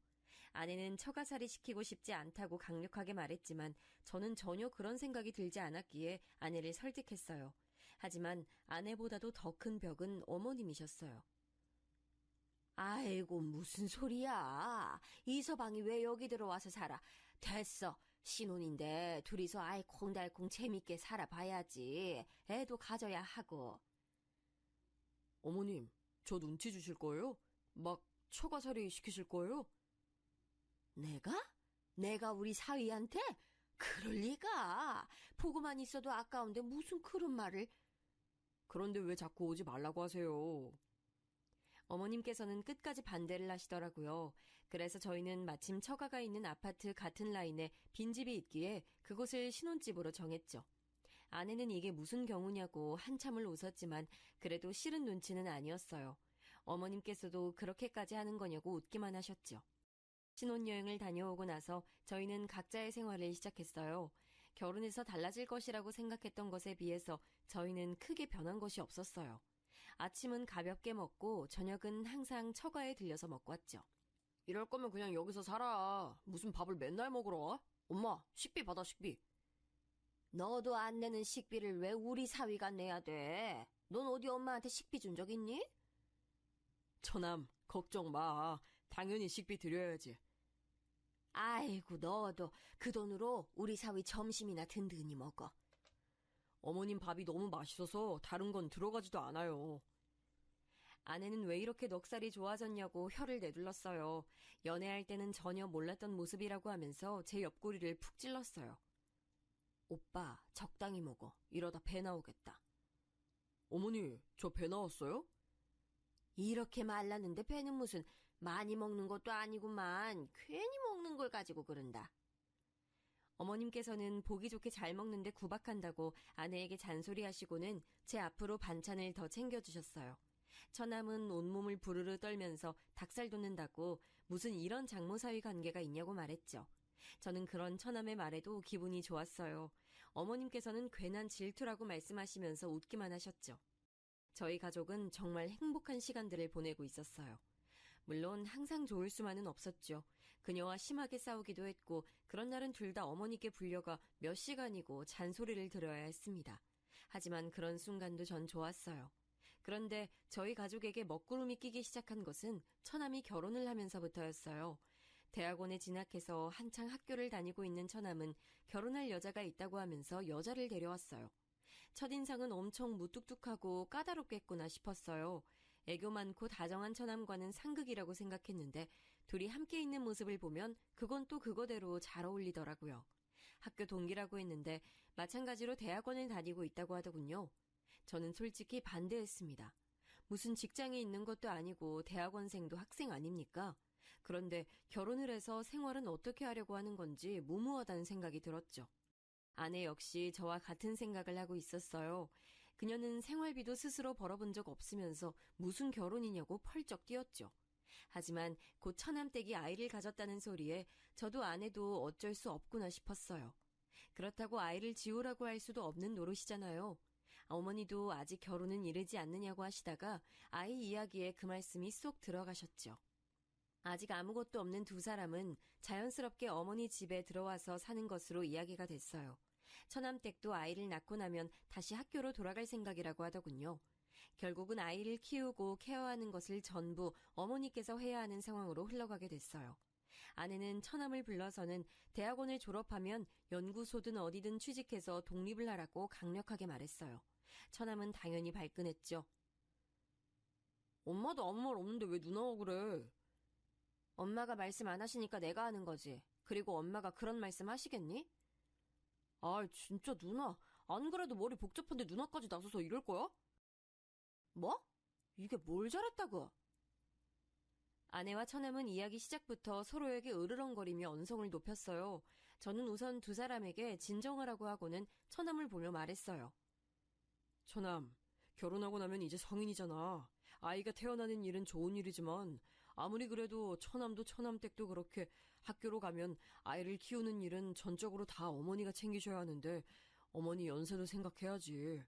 Speaker 2: 아내는 처가살이 시키고 싶지 않다고 강력하게 말했지만 저는 전혀 그런 생각이 들지 않았기에 아내를 설득했어요. 하지만 아내보다도 더 큰 벽은 어머님이셨어요. 아이고, 무슨 소리야. 이서방이 왜 여기 들어와서 살아. 됐어. 신혼인데 둘이서 알콩달콩 재밌게 살아봐야지. 애도 가져야 하고. 어머님, 저 눈치 주실 거예요? 막 처가살이 시키실 거예요? 내가? 내가 우리 사위한테? 그럴 리가. 보고만 있어도 아까운데 무슨 그런 말을. 그런데 왜 자꾸 오지 말라고 하세요? 어머님께서는 끝까지 반대를 하시더라고요. 그래서 저희는 마침 처가가 있는 아파트 같은 라인에 빈집이 있기에 그곳을 신혼집으로 정했죠. 아내는 이게 무슨 경우냐고 한참을 웃었지만 그래도 싫은 눈치는 아니었어요. 어머님께서도 그렇게까지 하는 거냐고 웃기만 하셨죠. 신혼여행을 다녀오고 나서 저희는 각자의 생활을 시작했어요. 결혼해서 달라질 것이라고 생각했던 것에 비해서 저희는 크게 변한 것이 없었어요. 아침은 가볍게 먹고 저녁은 항상 처가에 들려서 먹고 왔죠. 이럴 거면 그냥 여기서 살아. 무슨 밥을 맨날 먹으러 와? 엄마, 식비 받아, 식비. 너도 안 내는 식비를 왜 우리 사위가 내야 돼? 넌 어디 엄마한테 식비 준 적 있니? 처남, 걱정 마. 당연히 식비 드려야지. 아이고, 너도 그 돈으로 우리 사위 점심이나 든든히 먹어. 어머님 밥이 너무 맛있어서 다른 건 들어가지도 않아요. 아내는 왜 이렇게 넉살이 좋아졌냐고 혀를 내둘렀어요. 연애할 때는 전혀 몰랐던 모습이라고 하면서 제 옆구리를 푹 찔렀어요. 오빠, 적당히 먹어. 이러다 배 나오겠다. 어머니, 저 배 나왔어요? 이렇게 말랐는데 배는 무슨 많이 먹는 것도 아니구만. 괜히 먹는 걸 가지고 그런다. 어머님께서는 보기 좋게 잘 먹는데 구박한다고 아내에게 잔소리하시고는 제 앞으로 반찬을 더 챙겨주셨어요. 처남은 온몸을 부르르 떨면서 닭살 돋는다고 무슨 이런 장모사위 관계가 있냐고 말했죠. 저는 그런 처남의 말에도 기분이 좋았어요. 어머님께서는 괜한 질투라고 말씀하시면서 웃기만 하셨죠. 저희 가족은 정말 행복한 시간들을 보내고 있었어요. 물론 항상 좋을 수만은 없었죠. 그녀와 심하게 싸우기도 했고 그런 날은 둘 다 어머니께 불려가 몇 시간이고 잔소리를 들어야 했습니다. 하지만 그런 순간도 전 좋았어요. 그런데 저희 가족에게 먹구름이 끼기 시작한 것은 처남이 결혼을 하면서부터였어요. 대학원에 진학해서 한창 학교를 다니고 있는 처남은 결혼할 여자가 있다고 하면서 여자를 데려왔어요. 첫인상은 엄청 무뚝뚝하고 까다롭겠구나 싶었어요. 애교 많고 다정한 처남과는 상극이라고 생각했는데 둘이 함께 있는 모습을 보면 그건 또 그거대로 잘 어울리더라고요. 학교 동기라고 했는데 마찬가지로 대학원을 다니고 있다고 하더군요. 저는 솔직히 반대했습니다. 무슨 직장에 있는 것도 아니고 대학원생도 학생 아닙니까? 그런데 결혼을 해서 생활은 어떻게 하려고 하는 건지 무모하다는 생각이 들었죠. 아내 역시 저와 같은 생각을 하고 있었어요. 그녀는 생활비도 스스로 벌어본 적 없으면서 무슨 결혼이냐고 펄쩍 뛰었죠. 하지만 곧 처남댁이 아이를 가졌다는 소리에 저도 아내도 어쩔 수 없구나 싶었어요. 그렇다고 아이를 지우라고 할 수도 없는 노릇이잖아요. 어머니도 아직 결혼은 이르지 않느냐고 하시다가 아이 이야기에 그 말씀이 쏙 들어가셨죠. 아직 아무것도 없는 두 사람은 자연스럽게 어머니 집에 들어와서 사는 것으로 이야기가 됐어요. 처남댁도 아이를 낳고 나면 다시 학교로 돌아갈 생각이라고 하더군요. 결국은 아이를 키우고 케어하는 것을 전부 어머니께서 해야 하는 상황으로 흘러가게 됐어요. 아내는 처남을 불러서는 대학원을 졸업하면 연구소든 어디든 취직해서 독립을 하라고 강력하게 말했어요. 처남은 당연히 발끈했죠. 엄마도 아무 말 없는데 왜 누나가 그래? 엄마가 말씀 안 하시니까 내가 하는 거지. 그리고 엄마가 그런 말씀 하시겠니? 아, 진짜 누나. 안 그래도 머리 복잡한데 누나까지 나서서 이럴 거야? 뭐? 이게 뭘 잘했다고? 아내와 처남은 이야기 시작부터 서로에게 으르렁거리며 언성을 높였어요. 저는 우선 두 사람에게 진정하라고 하고는 처남을 보며 말했어요. 처남, 결혼하고 나면 이제 성인이잖아. 아이가 태어나는 일은 좋은 일이지만 아무리 그래도 처남도 처남댁도 그렇게 학교로 가면 아이를 키우는 일은 전적으로 다 어머니가 챙기셔야 하는데 어머니 연세도 생각해야지.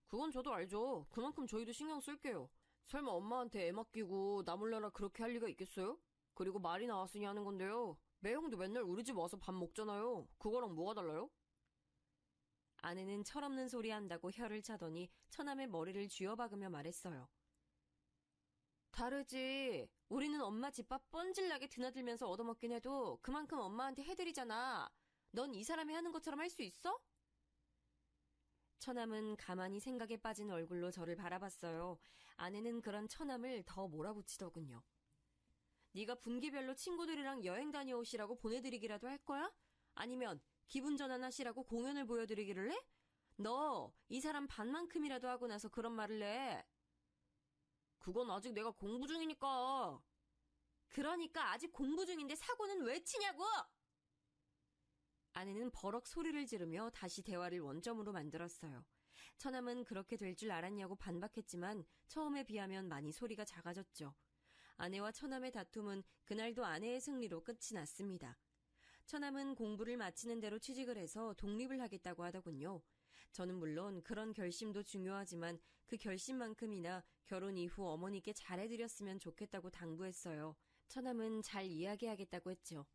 Speaker 2: 그건 저도 알죠. 그만큼 저희도 신경 쓸게요. 설마 엄마한테 애 맡기고 나 몰라라 그렇게 할 리가 있겠어요? 그리고 말이 나왔으니 하는 건데요. 매형도 맨날 우리 집 와서 밥 먹잖아요. 그거랑 뭐가 달라요? 아내는 철없는 소리 한다고 혀를 차더니 처남의 머리를 쥐어박으며 말했어요. 다르지. 우리는 엄마 집밥 뻔질나게 드나들면서 얻어먹긴 해도 그만큼 엄마한테 해드리잖아. 넌 이 사람이 하는 것처럼 할 수 있어? 처남은 가만히 생각에 빠진 얼굴로 저를 바라봤어요. 아내는 그런 처남을 더 몰아붙이더군요. 네가 분기별로 친구들이랑 여행 다녀오시라고 보내드리기라도 할 거야? 아니면 기분 전환하시라고 공연을 보여드리기를 해? 너 이 사람 반만큼이라도 하고 나서 그런 말을 해. 그건 아직 내가 공부 중이니까. 그러니까 아직 공부 중인데 사고는 왜 치냐고! 아내는 버럭 소리를 지르며 다시 대화를 원점으로 만들었어요. 처남은 그렇게 될 줄 알았냐고 반박했지만 처음에 비하면 많이 소리가 작아졌죠. 아내와 처남의 다툼은 그날도 아내의 승리로 끝이 났습니다. 처남은 공부를 마치는 대로 취직을 해서 독립을 하겠다고 하더군요. 저는 물론 그런 결심도 중요하지만 그 결심만큼이나 결혼 이후 어머니께 잘해드렸으면 좋겠다고 당부했어요. 처남은 잘 이야기하겠다고 했죠.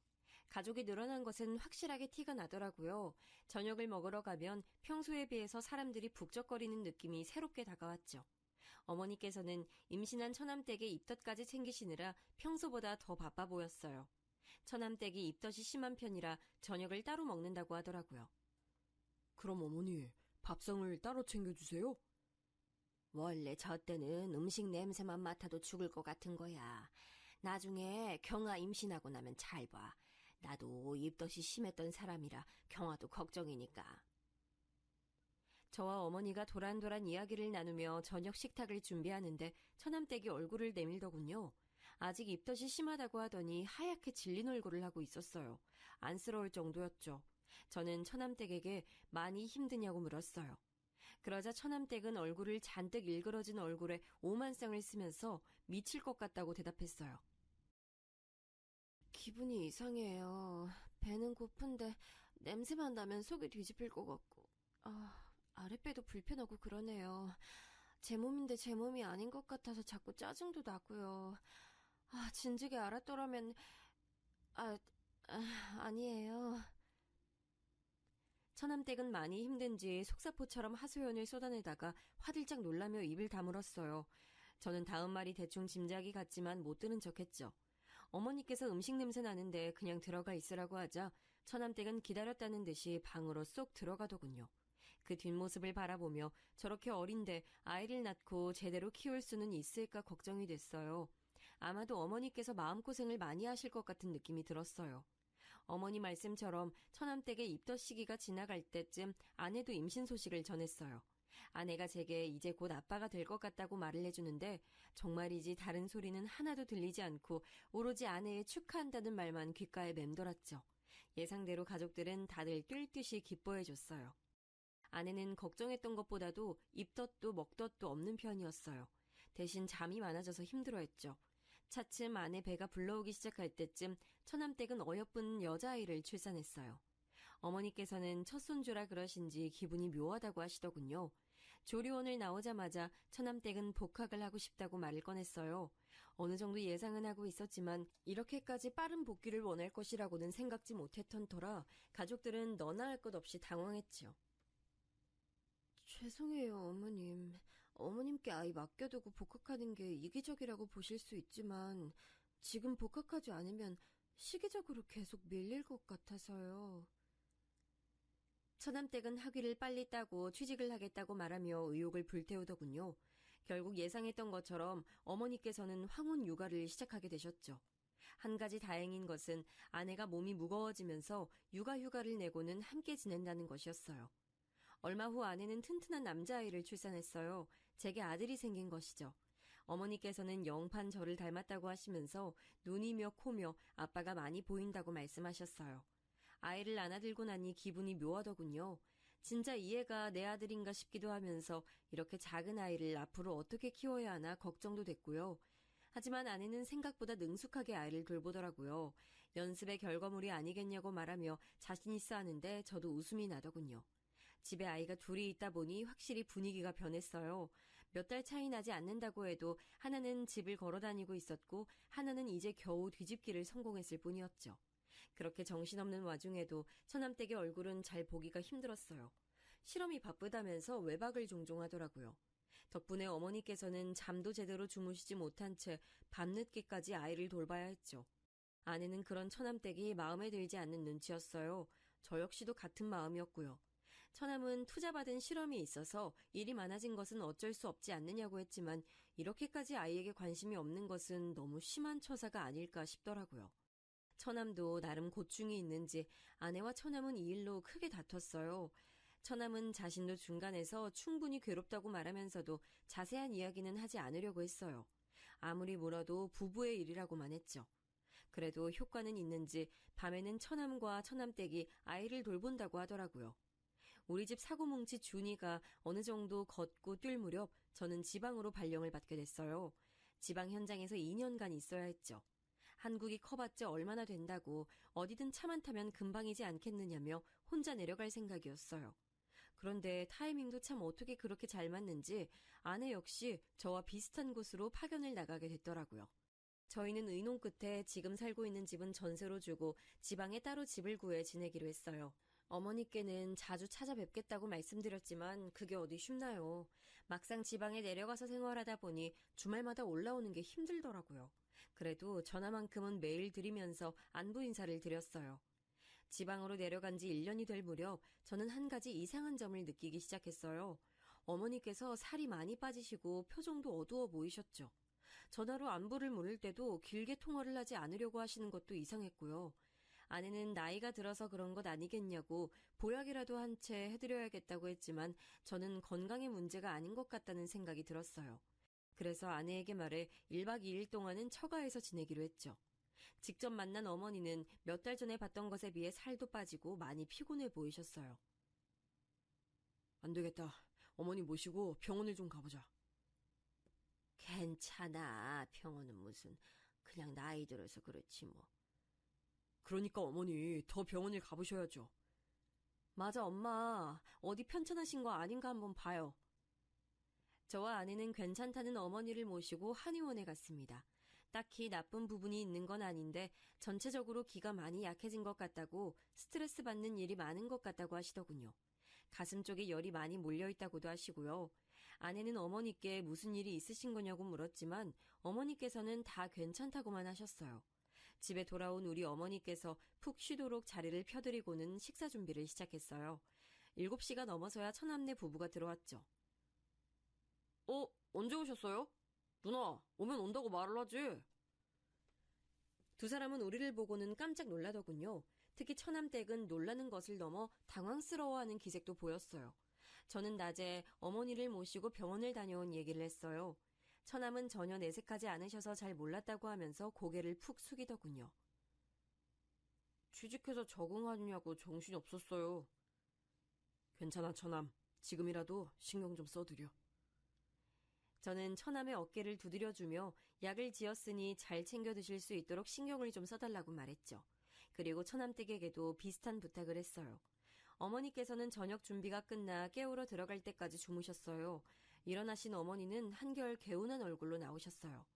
Speaker 2: 가족이 늘어난 것은 확실하게 티가 나더라고요. 저녁을 먹으러 가면 평소에 비해서 사람들이 북적거리는 느낌이 새롭게 다가왔죠. 어머니께서는 임신한 처남댁의 입덧까지 챙기시느라 평소보다 더 바빠 보였어요. 처남댁이 입덧이 심한 편이라 저녁을 따로 먹는다고 하더라고요. 그럼 어머니, 밥상을 따로 챙겨주세요? 원래 저 때는 음식 냄새만 맡아도 죽을 것 같은 거야. 나중에 경아 임신하고 나면 잘 봐. 나도 입덧이 심했던 사람이라 경화도 걱정이니까. 저와 어머니가 도란도란 이야기를 나누며 저녁 식탁을 준비하는데 처남댁이 얼굴을 내밀더군요. 아직 입덧이 심하다고 하더니 하얗게 질린 얼굴을 하고 있었어요. 안쓰러울 정도였죠. 저는 처남댁에게 많이 힘드냐고 물었어요. 그러자 처남댁은 얼굴을 잔뜩 일그러진 얼굴에 오만상을 쓰면서 미칠 것 같다고 대답했어요. 기분이 이상해요. 배는 고픈데 냄새만 나면 속이 뒤집힐 것 같고. 아랫배도 불편하고 그러네요. 제 몸인데 제 몸이 아닌 것 같아서 자꾸 짜증도 나고요. 진즉에 알았더라면... 아, 아니에요. 처남댁은 많이 힘든지 속사포처럼 하소연을 쏟아내다가 화들짝 놀라며 입을 다물었어요. 저는 다음 말이 대충 짐작이 갔지만 못 들은 척했죠. 어머니께서 음식 냄새 나는데 그냥 들어가 있으라고 하자 처남댁은 기다렸다는 듯이 방으로 쏙 들어가더군요. 그 뒷모습을 바라보며 저렇게 어린데 아이를 낳고 제대로 키울 수는 있을까 걱정이 됐어요. 아마도 어머니께서 마음고생을 많이 하실 것 같은 느낌이 들었어요. 어머니 말씀처럼 처남댁의 입덧 시기가 지나갈 때쯤 아내도 임신 소식을 전했어요. 아내가 제게 이제 곧 아빠가 될 것 같다고 말을 해주는데 정말이지 다른 소리는 하나도 들리지 않고 오로지 아내의 축하한다는 말만 귓가에 맴돌았죠. 예상대로 가족들은 다들 뛸 듯이 기뻐해줬어요. 아내는 걱정했던 것보다도 입덧도 먹덧도 없는 편이었어요. 대신 잠이 많아져서 힘들어했죠. 차츰 아내 배가 불러오기 시작할 때쯤 처남댁은 어여쁜 여자아이를 출산했어요. 어머니께서는 첫 손주라 그러신지 기분이 묘하다고 하시더군요. 조리원을 나오자마자 처남댁은 복학을 하고 싶다고 말을 꺼냈어요. 어느 정도 예상은 하고 있었지만 이렇게까지 빠른 복귀를 원할 것이라고는 생각지 못했던 터라 가족들은 너나 할 것 없이 당황했지요. 죄송해요, 어머님. 어머님께 아이 맡겨두고 복학하는 게 이기적이라고 보실 수 있지만 지금 복학하지 않으면 시기적으로 계속 밀릴 것 같아서요. 처남댁은 학위를 빨리 따고 취직을 하겠다고 말하며 의욕을 불태우더군요. 결국 예상했던 것처럼 어머니께서는 황혼 육아를 시작하게 되셨죠. 한 가지 다행인 것은 아내가 몸이 무거워지면서 육아휴가를 내고는 함께 지낸다는 것이었어요. 얼마 후 아내는 튼튼한 남자아이를 출산했어요. 제게 아들이 생긴 것이죠. 어머니께서는 영판 저를 닮았다고 하시면서 눈이며 코며 아빠가 많이 보인다고 말씀하셨어요. 아이를 안아들고 나니 기분이 묘하더군요. 진짜 이 애가 내 아들인가 싶기도 하면서 이렇게 작은 아이를 앞으로 어떻게 키워야 하나 걱정도 됐고요. 하지만 아내는 생각보다 능숙하게 아이를 돌보더라고요. 연습의 결과물이 아니겠냐고 말하며 자신 있어 하는데 저도 웃음이 나더군요. 집에 아이가 둘이 있다 보니 확실히 분위기가 변했어요. 몇 달 차이 나지 않는다고 해도 하나는 집을 걸어 다니고 있었고 하나는 이제 겨우 뒤집기를 성공했을 뿐이었죠. 그렇게 정신없는 와중에도 처남댁의 얼굴은 잘 보기가 힘들었어요. 실험이 바쁘다면서 외박을 종종 하더라고요. 덕분에 어머니께서는 잠도 제대로 주무시지 못한 채 밤늦게까지 아이를 돌봐야 했죠. 아내는 그런 처남댁이 마음에 들지 않는 눈치였어요. 저 역시도 같은 마음이었고요. 처남은 투자받은 실험이 있어서 일이 많아진 것은 어쩔 수 없지 않느냐고 했지만 이렇게까지 아이에게 관심이 없는 것은 너무 심한 처사가 아닐까 싶더라고요. 처남도 나름 고충이 있는지 아내와 처남은 이 일로 크게 다퉜어요. 처남은 자신도 중간에서 충분히 괴롭다고 말하면서도 자세한 이야기는 하지 않으려고 했어요. 아무리 물어도 부부의 일이라고만 했죠. 그래도 효과는 있는지 밤에는 처남과 처남댁이 아이를 돌본다고 하더라고요. 우리 집 사고뭉치 준이가 어느 정도 걷고 뛸 무렵 저는 지방으로 발령을 받게 됐어요. 지방 현장에서 2년간 있어야 했죠. 한국이 커봤자 얼마나 된다고 어디든 차만 타면 금방이지 않겠느냐며 혼자 내려갈 생각이었어요. 그런데 타이밍도 참 어떻게 그렇게 잘 맞는지 아내 역시 저와 비슷한 곳으로 파견을 나가게 됐더라고요. 저희는 의논 끝에 지금 살고 있는 집은 전세로 주고 지방에 따로 집을 구해 지내기로 했어요. 어머니께는 자주 찾아뵙겠다고 말씀드렸지만 그게 어디 쉽나요. 막상 지방에 내려가서 생활하다 보니 주말마다 올라오는 게 힘들더라고요. 그래도 전화만큼은 매일 드리면서 안부 인사를 드렸어요. 지방으로 내려간 지 1년이 될 무렵 저는 한 가지 이상한 점을 느끼기 시작했어요. 어머니께서 살이 많이 빠지시고 표정도 어두워 보이셨죠. 전화로 안부를 물을 때도 길게 통화를 하지 않으려고 하시는 것도 이상했고요. 아내는 나이가 들어서 그런 것 아니겠냐고 보약이라도 한 채 해드려야겠다고 했지만 저는 건강에 문제가 아닌 것 같다는 생각이 들었어요. 그래서 아내에게 말해 1박 2일 동안은 처가에서 지내기로 했죠. 직접 만난 어머니는 몇 달 전에 봤던 것에 비해 살도 빠지고 많이 피곤해 보이셨어요. 안 되겠다. 어머니 모시고 병원을 좀 가보자. 괜찮아. 병원은 무슨. 그냥 나이 들어서 그렇지 뭐. 그러니까 어머니 더 병원을 가보셔야죠. 맞아 엄마. 어디 편찮으신 거 아닌가 한번 봐요. 저와 아내는 괜찮다는 어머니를 모시고 한의원에 갔습니다. 딱히 나쁜 부분이 있는 건 아닌데 전체적으로 기가 많이 약해진 것 같다고 스트레스 받는 일이 많은 것 같다고 하시더군요. 가슴 쪽에 열이 많이 몰려있다고도 하시고요. 아내는 어머니께 무슨 일이 있으신 거냐고 물었지만 어머니께서는 다 괜찮다고만 하셨어요. 집에 돌아온 우리 어머니께서 푹 쉬도록 자리를 펴드리고는 식사 준비를 시작했어요. 7시가 넘어서야 처남네 부부가 들어왔죠. 언제 오셨어요? 누나, 오면 온다고 말을 하지. 두 사람은 우리를 보고는 깜짝 놀라더군요. 특히 처남댁은 놀라는 것을 넘어 당황스러워하는 기색도 보였어요. 저는 낮에 어머니를 모시고 병원을 다녀온 얘기를 했어요. 처남은 전혀 내색하지 않으셔서 잘 몰랐다고 하면서 고개를 푹 숙이더군요. 취직해서 적응하느냐고 정신이 없었어요. 괜찮아, 처남. 지금이라도 신경 좀 써드려. 저는 처남의 어깨를 두드려주며 약을 지었으니 잘 챙겨 드실 수 있도록 신경을 좀 써달라고 말했죠. 그리고 처남댁에게도 비슷한 부탁을 했어요. 어머니께서는 저녁 준비가 끝나 깨우러 들어갈 때까지 주무셨어요. 일어나신 어머니는 한결 개운한 얼굴로 나오셨어요.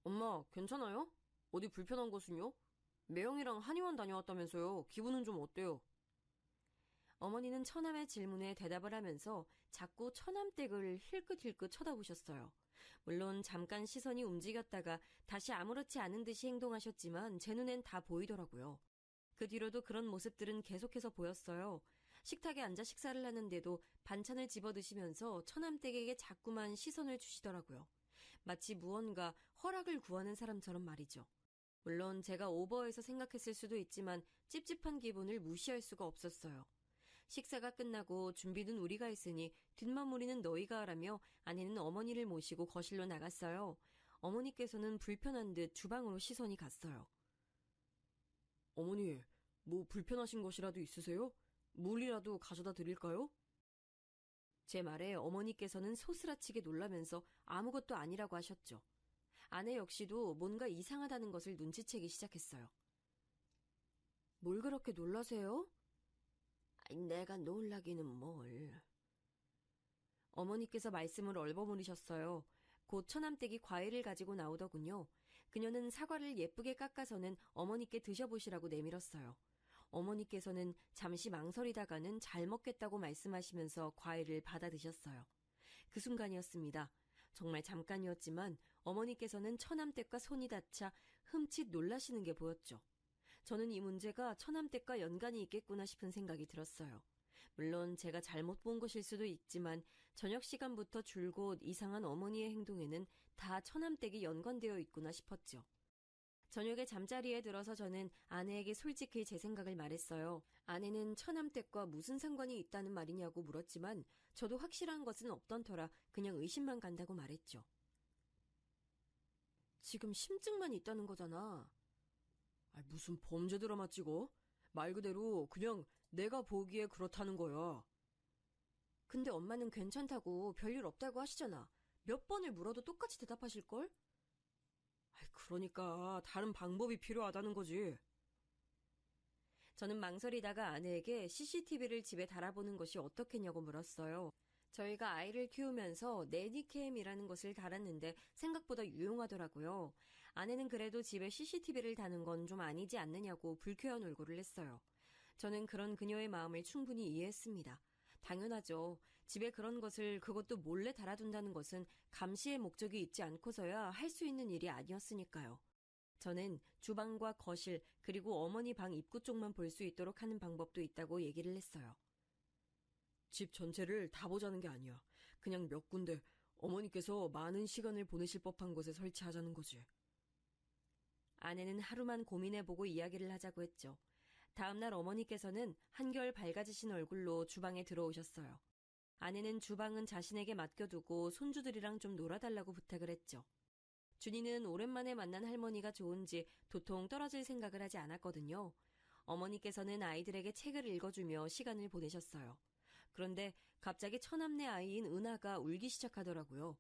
Speaker 2: 엄마, 괜찮아요? 어디 불편한 곳은요? 매형이랑 한의원 다녀왔다면서요. 기분은 좀 어때요? 어머니는 처남의 질문에 대답을 하면서 자꾸 처남댁을 힐끗힐끗 쳐다보셨어요. 물론 잠깐 시선이 움직였다가 다시 아무렇지 않은 듯이 행동하셨지만 제 눈엔 다 보이더라고요. 그 뒤로도 그런 모습들은 계속해서 보였어요. 식탁에 앉아 식사를 하는데도 반찬을 집어 드시면서 처남댁에게 자꾸만 시선을 주시더라고요. 마치 무언가 허락을 구하는 사람처럼 말이죠. 물론 제가 오버해서 생각했을 수도 있지만 찝찝한 기분을 무시할 수가 없었어요. 식사가 끝나고 준비는 우리가 했으니 뒷마무리는 너희가 하라며 아내는 어머니를 모시고 거실로 나갔어요. 어머니께서는 불편한 듯 주방으로 시선이 갔어요. 어머니, 뭐 불편하신 것이라도 있으세요? 물이라도 가져다 드릴까요? 제 말에 어머니께서는 소스라치게 놀라면서 아무것도 아니라고 하셨죠. 아내 역시도 뭔가 이상하다는 것을 눈치채기 시작했어요. 뭘 그렇게 놀라세요? 내가 놀라기는 뭘. 어머니께서 말씀을 얼버무리셨어요. 곧 처남댁이 과일을 가지고 나오더군요. 그녀는 사과를 예쁘게 깎아서는 어머니께 드셔보시라고 내밀었어요. 어머니께서는 잠시 망설이다가는 잘 먹겠다고 말씀하시면서 과일을 받아 드셨어요. 그 순간이었습니다. 정말 잠깐이었지만 어머니께서는 처남댁과 손이 닿자 흠칫 놀라시는 게 보였죠. 저는 이 문제가 처남댁과 연관이 있겠구나 싶은 생각이 들었어요. 물론 제가 잘못 본 것일 수도 있지만 저녁 시간부터 줄곧 이상한 어머니의 행동에는 다 처남댁이 연관되어 있구나 싶었죠. 저녁에 잠자리에 들어서 저는 아내에게 솔직히 제 생각을 말했어요. 아내는 처남댁과 무슨 상관이 있다는 말이냐고 물었지만 저도 확실한 것은 없던 터라 그냥 의심만 간다고 말했죠. 지금 심증만 있다는 거잖아. 무슨 범죄 드라마 찍어? 말 그대로 그냥 내가 보기에 그렇다는 거야. 근데 엄마는 괜찮다고 별일 없다고 하시잖아. 몇 번을 물어도 똑같이 대답하실걸? 그러니까 다른 방법이 필요하다는 거지. 저는 망설이다가 아내에게 CCTV를 집에 달아보는 것이 어떻겠냐고 물었어요. 저희가 아이를 키우면서 내니캠이라는 것을 달았는데 생각보다 유용하더라고요. 아내는 그래도 집에 CCTV를 다는 건 좀 아니지 않느냐고 불쾌한 얼굴을 했어요. 저는 그런 그녀의 마음을 충분히 이해했습니다. 당연하죠. 집에 그런 것을 그것도 몰래 달아둔다는 것은 감시의 목적이 있지 않고서야 할 수 있는 일이 아니었으니까요. 저는 주방과 거실 그리고 어머니 방 입구 쪽만 볼 수 있도록 하는 방법도 있다고 얘기를 했어요. 집 전체를 다 보자는 게 아니야. 그냥 몇 군데 어머니께서 많은 시간을 보내실 법한 곳에 설치하자는 거지. 아내는 하루만 고민해보고 이야기를 하자고 했죠. 다음날 어머니께서는 한결 밝아지신 얼굴로 주방에 들어오셨어요. 아내는 주방은 자신에게 맡겨두고 손주들이랑 좀 놀아달라고 부탁을 했죠. 준이는 오랜만에 만난 할머니가 좋은지 도통 떨어질 생각을 하지 않았거든요. 어머니께서는 아이들에게 책을 읽어주며 시간을 보내셨어요. 그런데 갑자기 처남네 아이인 은하가 울기 시작하더라고요.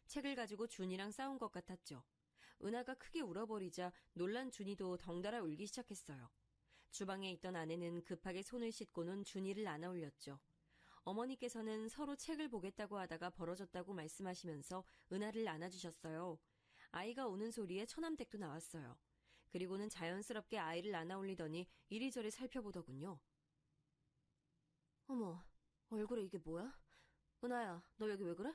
Speaker 2: 책을 가지고 준이랑 싸운 것 같았죠. 은하가 크게 울어버리자 놀란 준이도 덩달아 울기 시작했어요. 주방에 있던 아내는 급하게 손을 씻고는 준이를 안아 올렸죠. 어머니께서는 서로 책을 보겠다고 하다가 벌어졌다고 말씀하시면서 은하를 안아주셨어요. 아이가 우는 소리에 처남댁도 나왔어요. 그리고는 자연스럽게 아이를 안아 올리더니 이리저리 살펴보더군요. 어머, 얼굴에 이게 뭐야? 은하야, 너 여기 왜 그래?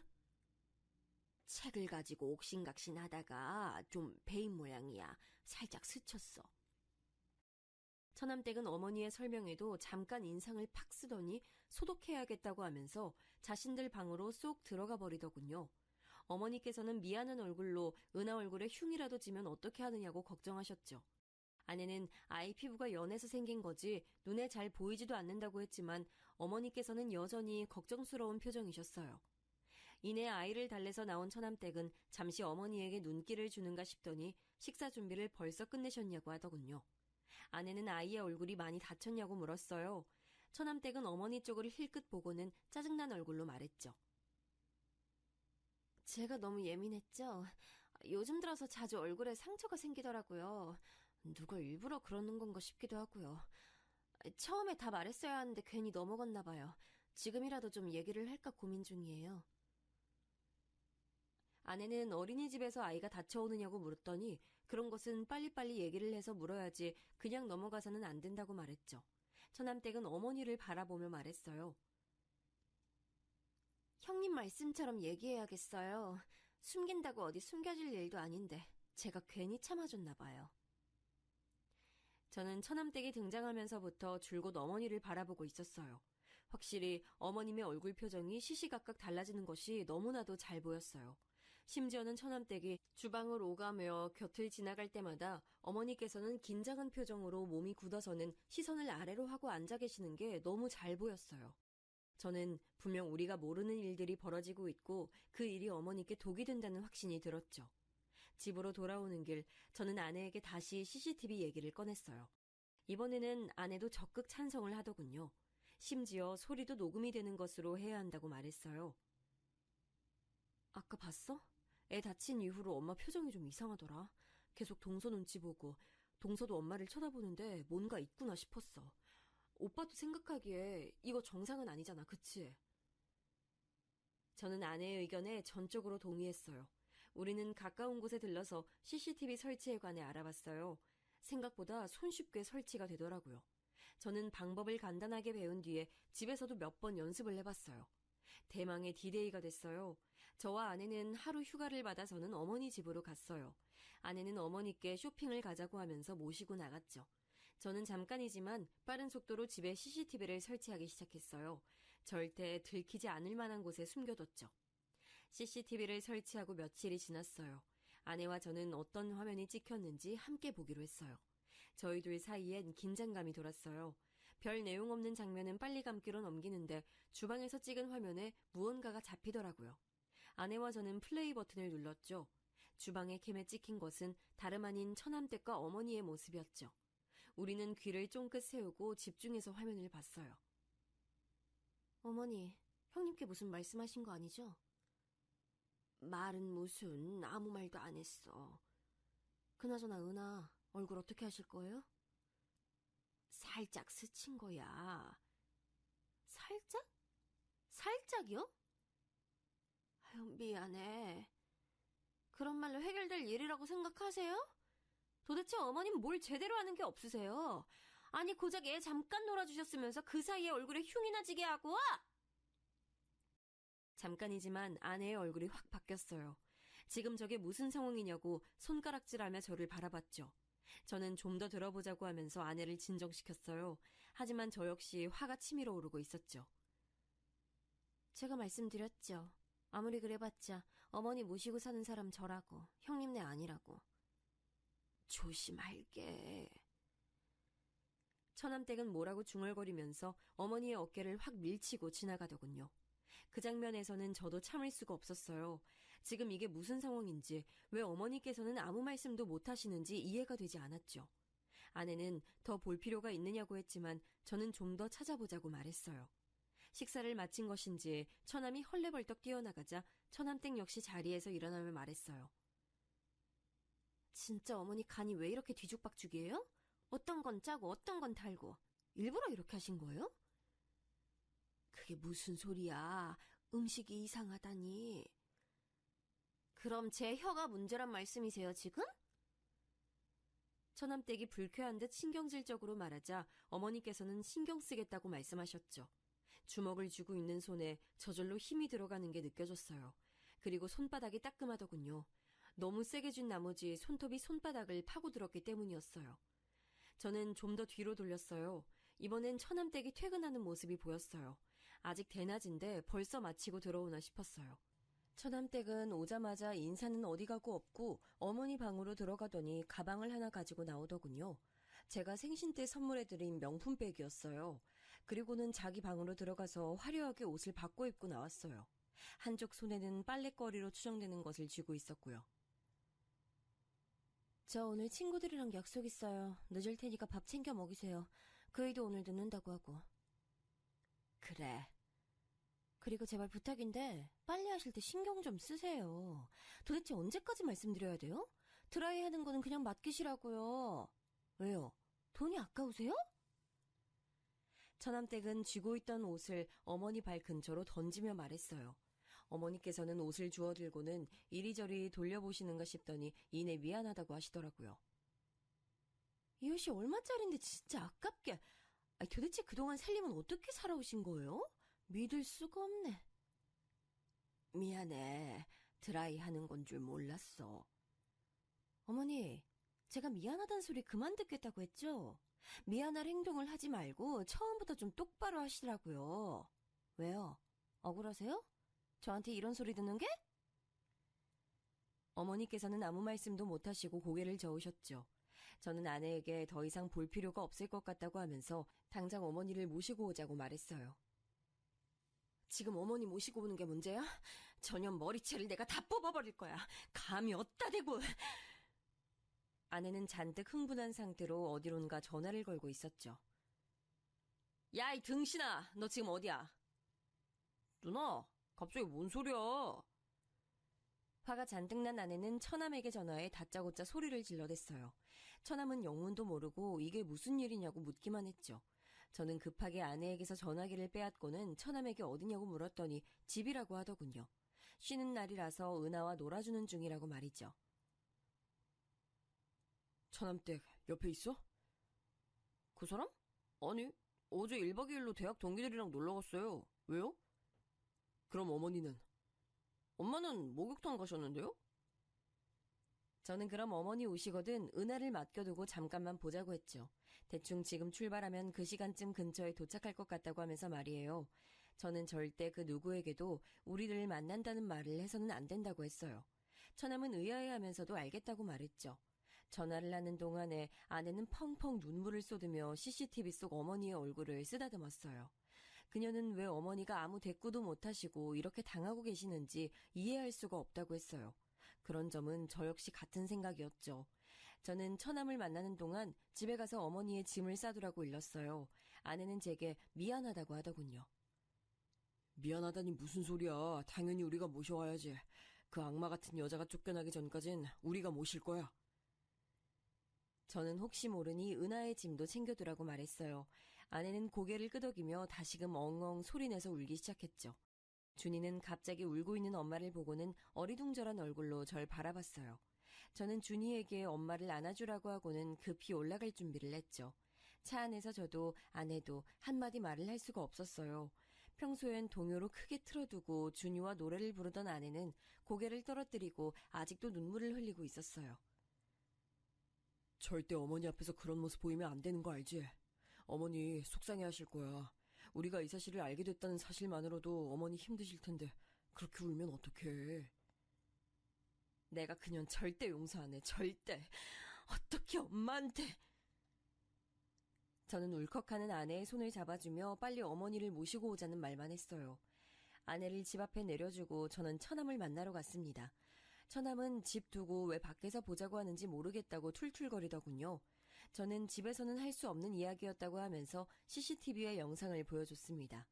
Speaker 2: 책을 가지고 옥신각신 하다가 좀 베인 모양이야. 살짝 스쳤어. 처남댁은 어머니의 설명에도 잠깐 인상을 팍 쓰더니 소독해야겠다고 하면서 자신들 방으로 쏙 들어가 버리더군요. 어머니께서는 미안한 얼굴로 은하 얼굴에 흉이라도 지면 어떻게 하느냐고 걱정하셨죠. 아내는 아이 피부가 연해서 생긴 거지 눈에 잘 보이지도 않는다고 했지만 어머니께서는 여전히 걱정스러운 표정이셨어요. 이내 아이를 달래서 나온 처남댁은 잠시 어머니에게 눈길을 주는가 싶더니 식사 준비를 벌써 끝내셨냐고 하더군요. 아내는 아이의 얼굴이 많이 다쳤냐고 물었어요. 처남댁은 어머니 쪽을 힐끗 보고는 짜증난 얼굴로 말했죠. 제가 너무 예민했죠. 요즘 들어서 자주 얼굴에 상처가 생기더라고요. 누가 일부러 그러는 건가 싶기도 하고요. 처음에 다 말했어야 하는데 괜히 넘어갔나 봐요. 지금이라도 좀 얘기를 할까 고민 중이에요. 아내는 어린이집에서 아이가 다쳐오느냐고 물었더니 그런 것은 빨리빨리 얘기를 해서 물어야지 그냥 넘어가서는 안 된다고 말했죠. 처남댁은 어머니를 바라보며 말했어요. 형님 말씀처럼 얘기해야겠어요. 숨긴다고 어디 숨겨질 일도 아닌데 제가 괜히 참아줬나 봐요. 저는 처남댁이 등장하면서부터 줄곧 어머니를 바라보고 있었어요. 확실히 어머님의 얼굴 표정이 시시각각 달라지는 것이 너무나도 잘 보였어요. 심지어는 처남댁이 주방을 오가며 곁을 지나갈 때마다 어머니께서는 긴장한 표정으로 몸이 굳어서는 시선을 아래로 하고 앉아 계시는 게 너무 잘 보였어요. 저는 분명 우리가 모르는 일들이 벌어지고 있고 그 일이 어머니께 독이 된다는 확신이 들었죠. 집으로 돌아오는 길 저는 아내에게 다시 CCTV 얘기를 꺼냈어요. 이번에는 아내도 적극 찬성을 하더군요. 심지어 소리도 녹음이 되는 것으로 해야 한다고 말했어요. 아까 봤어? 애 다친 이후로 엄마 표정이 좀 이상하더라. 계속 동서 눈치 보고 동서도 엄마를 쳐다보는데 뭔가 있구나 싶었어. 오빠도 생각하기에 이거 정상은 아니잖아, 그치? 저는 아내의 의견에 전적으로 동의했어요. 우리는 가까운 곳에 들러서 CCTV 설치에 관해 알아봤어요. 생각보다 손쉽게 설치가 되더라고요. 저는 방법을 간단하게 배운 뒤에 집에서도 몇 번 연습을 해봤어요. 대망의 D-Day가 됐어요. 저와 아내는 하루 휴가를 받아서는 어머니 집으로 갔어요. 아내는 어머니께 쇼핑을 가자고 하면서 모시고 나갔죠. 저는 잠깐이지만 빠른 속도로 집에 CCTV를 설치하기 시작했어요. 절대 들키지 않을 만한 곳에 숨겨뒀죠. CCTV를 설치하고 며칠이 지났어요. 아내와 저는 어떤 화면이 찍혔는지 함께 보기로 했어요. 저희 둘 사이엔 긴장감이 돌았어요. 별 내용 없는 장면은 빨리 감기로 넘기는데 주방에서 찍은 화면에 무언가가 잡히더라고요. 아내와 저는 플레이 버튼을 눌렀죠. 주방의 캠에 찍힌 것은 다름 아닌 처남댁과 어머니의 모습이었죠. 우리는 귀를 쫑긋 세우고 집중해서 화면을 봤어요. 어머니, 형님께 무슨 말씀하신 거 아니죠? 말은 무슨 아무 말도 안 했어. 그나저나 은하, 얼굴 어떻게 하실 거예요? 살짝 스친 거야. 살짝? 살짝이요? 아유, 미안해. 그런 말로 해결될 일이라고 생각하세요? 도대체 어머님 뭘 제대로 하는 게 없으세요? 아니 고작 애 잠깐 놀아주셨으면서 그 사이에 얼굴에 흉이나 지게 하고! 잠깐이지만 아내의 얼굴이 확 바뀌었어요. 지금 저게 무슨 상황이냐고 손가락질하며 저를 바라봤죠. 저는 좀 더 들어보자고 하면서 아내를 진정시켰어요. 하지만 저 역시 화가 치밀어 오르고 있었죠. 제가 말씀드렸죠. 아무리 그래봤자 어머니 모시고 사는 사람 저라고, 형님네 아니라고. 조심할게. 처남댁은 뭐라고 중얼거리면서 어머니의 어깨를 확 밀치고 지나가더군요. 그 장면에서는 저도 참을 수가 없었어요. 지금 이게 무슨 상황인지, 왜 어머니께서는 아무 말씀도 못 하시는지 이해가 되지 않았죠. 아내는 더 볼 필요가 있느냐고 했지만 저는 좀 더 찾아보자고 말했어요. 식사를 마친 것인지 처남이 헐레벌떡 뛰어나가자 처남댁 역시 자리에서 일어나며 말했어요. 진짜 어머니 간이 왜 이렇게 뒤죽박죽이에요? 어떤 건 짜고 어떤 건 달고 일부러 이렇게 하신 거예요? 그게 무슨 소리야. 음식이 이상하다니. 그럼 제 혀가 문제란 말씀이세요, 지금? 처남댁이 불쾌한 듯 신경질적으로 말하자 어머니께서는 신경 쓰겠다고 말씀하셨죠. 주먹을 쥐고 있는 손에 저절로 힘이 들어가는 게 느껴졌어요. 그리고 손바닥이 따끔하더군요. 너무 세게 쥔 나머지 손톱이 손바닥을 파고들었기 때문이었어요. 저는 좀 더 뒤로 돌렸어요. 이번엔 처남댁이 퇴근하는 모습이 보였어요. 아직 대낮인데 벌써 마치고 들어오나 싶었어요. 처남댁은 오자마자 인사는 어디 가고 없고 어머니 방으로 들어가더니 가방을 하나 가지고 나오더군요. 제가 생신 때 선물해드린 명품백이었어요. 그리고는 자기 방으로 들어가서 화려하게 옷을 바꿔 입고 나왔어요. 한쪽 손에는 빨랫거리로 추정되는 것을 쥐고 있었고요. 저 오늘 친구들이랑 약속 있어요. 늦을 테니까 밥 챙겨 먹이세요. 그 애도 오늘 늦는다고 하고. 그래. 그리고 제발 부탁인데 빨리 하실 때 신경 좀 쓰세요. 도대체 언제까지 말씀드려야 돼요? 드라이 하는 거는 그냥 맡기시라고요. 왜요? 돈이 아까우세요? 처남댁은 쥐고 있던 옷을 어머니 발 근처로 던지며 말했어요. 어머니께서는 옷을 주워들고는 이리저리 돌려보시는가 싶더니 이내 미안하다고 하시더라고요. 이 옷이 얼마짜린데 진짜 아깝게. 도대체 그동안 살림은 어떻게 살아오신 거예요? 믿을 수가 없네. 미안해. 드라이 하는 건 줄 몰랐어. 어머니, 제가 미안하다는 소리 그만 듣겠다고 했죠? 미안할 행동을 하지 말고 처음부터 좀 똑바로 하시라고요. 왜요? 억울하세요? 저한테 이런 소리 듣는 게? 어머니께서는 아무 말씀도 못하시고 고개를 저으셨죠. 저는 아내에게 더 이상 볼 필요가 없을 것 같다고 하면서 당장 어머니를 모시고 오자고 말했어요. 지금 어머니 모시고 오는 게 문제야? 저년 머리채를 내가 다 뽑아버릴 거야. 감이 어디다 대고. 아내는 잔뜩 흥분한 상태로 어디론가 전화를 걸고 있었죠. 야, 이 등신아, 너 지금 어디야? 누나, 갑자기 뭔 소리야? 화가 잔뜩 난 아내는 처남에게 전화해 다짜고짜 소리를 질러댔어요. 처남은 영문도 모르고 이게 무슨 일이냐고 묻기만 했죠. 저는 급하게 아내에게서 전화기를 빼앗고는 처남에게 어디냐고 물었더니 집이라고 하더군요. 쉬는 날이라서 은하와 놀아주는 중이라고 말이죠. 처남댁 옆에 있어? 그 사람? 아니, 어제 1박 2일로 대학 동기들이랑 놀러 갔어요. 왜요? 그럼 어머니는? 엄마는 목욕탕 가셨는데요? 저는 그럼 어머니 오시거든 은하를 맡겨두고 잠깐만 보자고 했죠. 대충 지금 출발하면 그 시간쯤 근처에 도착할 것 같다고 하면서 말이에요. 저는 절대 그 누구에게도 우리를 만난다는 말을 해서는 안 된다고 했어요. 처남은 의아해하면서도 알겠다고 말했죠. 전화를 하는 동안에 아내는 펑펑 눈물을 쏟으며 CCTV 속 어머니의 얼굴을 쓰다듬었어요. 그녀는 왜 어머니가 아무 대꾸도 못하시고 이렇게 당하고 계시는지 이해할 수가 없다고 했어요. 그런 점은 저 역시 같은 생각이었죠. 저는 처남을 만나는 동안 집에 가서 어머니의 짐을 싸두라고 일렀어요. 아내는 제게 미안하다고 하더군요. 미안하다니 무슨 소리야. 당연히 우리가 모셔와야지. 그 악마 같은 여자가 쫓겨나기 전까진 우리가 모실 거야. 저는 혹시 모르니 은하의 짐도 챙겨두라고 말했어요. 아내는 고개를 끄덕이며 다시금 엉엉 소리내서 울기 시작했죠. 준이는 갑자기 울고 있는 엄마를 보고는 어리둥절한 얼굴로 절 바라봤어요. 저는 준이에게 엄마를 안아주라고 하고는 급히 올라갈 준비를 했죠. 차 안에서 저도 아내도 한마디 말을 할 수가 없었어요. 평소엔 동요로 크게 틀어두고 준이와 노래를 부르던 아내는 고개를 떨어뜨리고 아직도 눈물을 흘리고 있었어요. 절대 어머니 앞에서 그런 모습 보이면 안 되는 거 알지? 어머니 속상해하실 거야. 우리가 이 사실을 알게 됐다는 사실만으로도 어머니 힘드실 텐데 그렇게 울면 어떡해. 내가 그년 절대 용서 안 해. 절대. 어떻게 어떻게 엄마한테. 저는 울컥하는 아내의 손을 잡아주며 빨리 어머니를 모시고 오자는 말만 했어요. 아내를 집 앞에 내려주고 저는 처남을 만나러 갔습니다. 처남은 집 두고 왜 밖에서 보자고 하는지 모르겠다고 툴툴거리더군요. 저는 집에서는 할 수 없는 이야기였다고 하면서 CCTV의 영상을 보여줬습니다.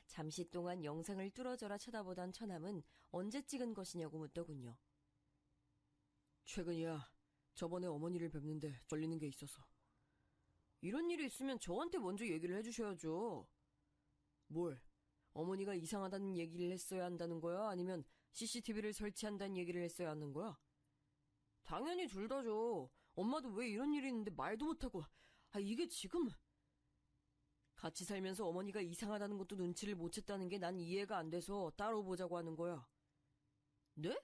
Speaker 2: 잠시 동안 영상을 뚫어져라 쳐다보던 처남은 언제 찍은 것이냐고 묻더군요. 최근이야. 저번에 어머니를 뵙는데 걸리는 게 있어서. 이런 일이 있으면 저한테 먼저 얘기를 해주셔야죠. 뭘? 어머니가 이상하다는 얘기를 했어야 한다는 거야? 아니면 CCTV를 설치한다는 얘기를 했어야 하는 거야? 당연히 둘 다죠. 엄마도 왜 이런 일이 있는데 말도 못하고. 이게 지금. 같이 살면서 어머니가 이상하다는 것도 눈치를 못 챘다는 게 난 이해가 안 돼서 따로 보자고 하는 거야. 네?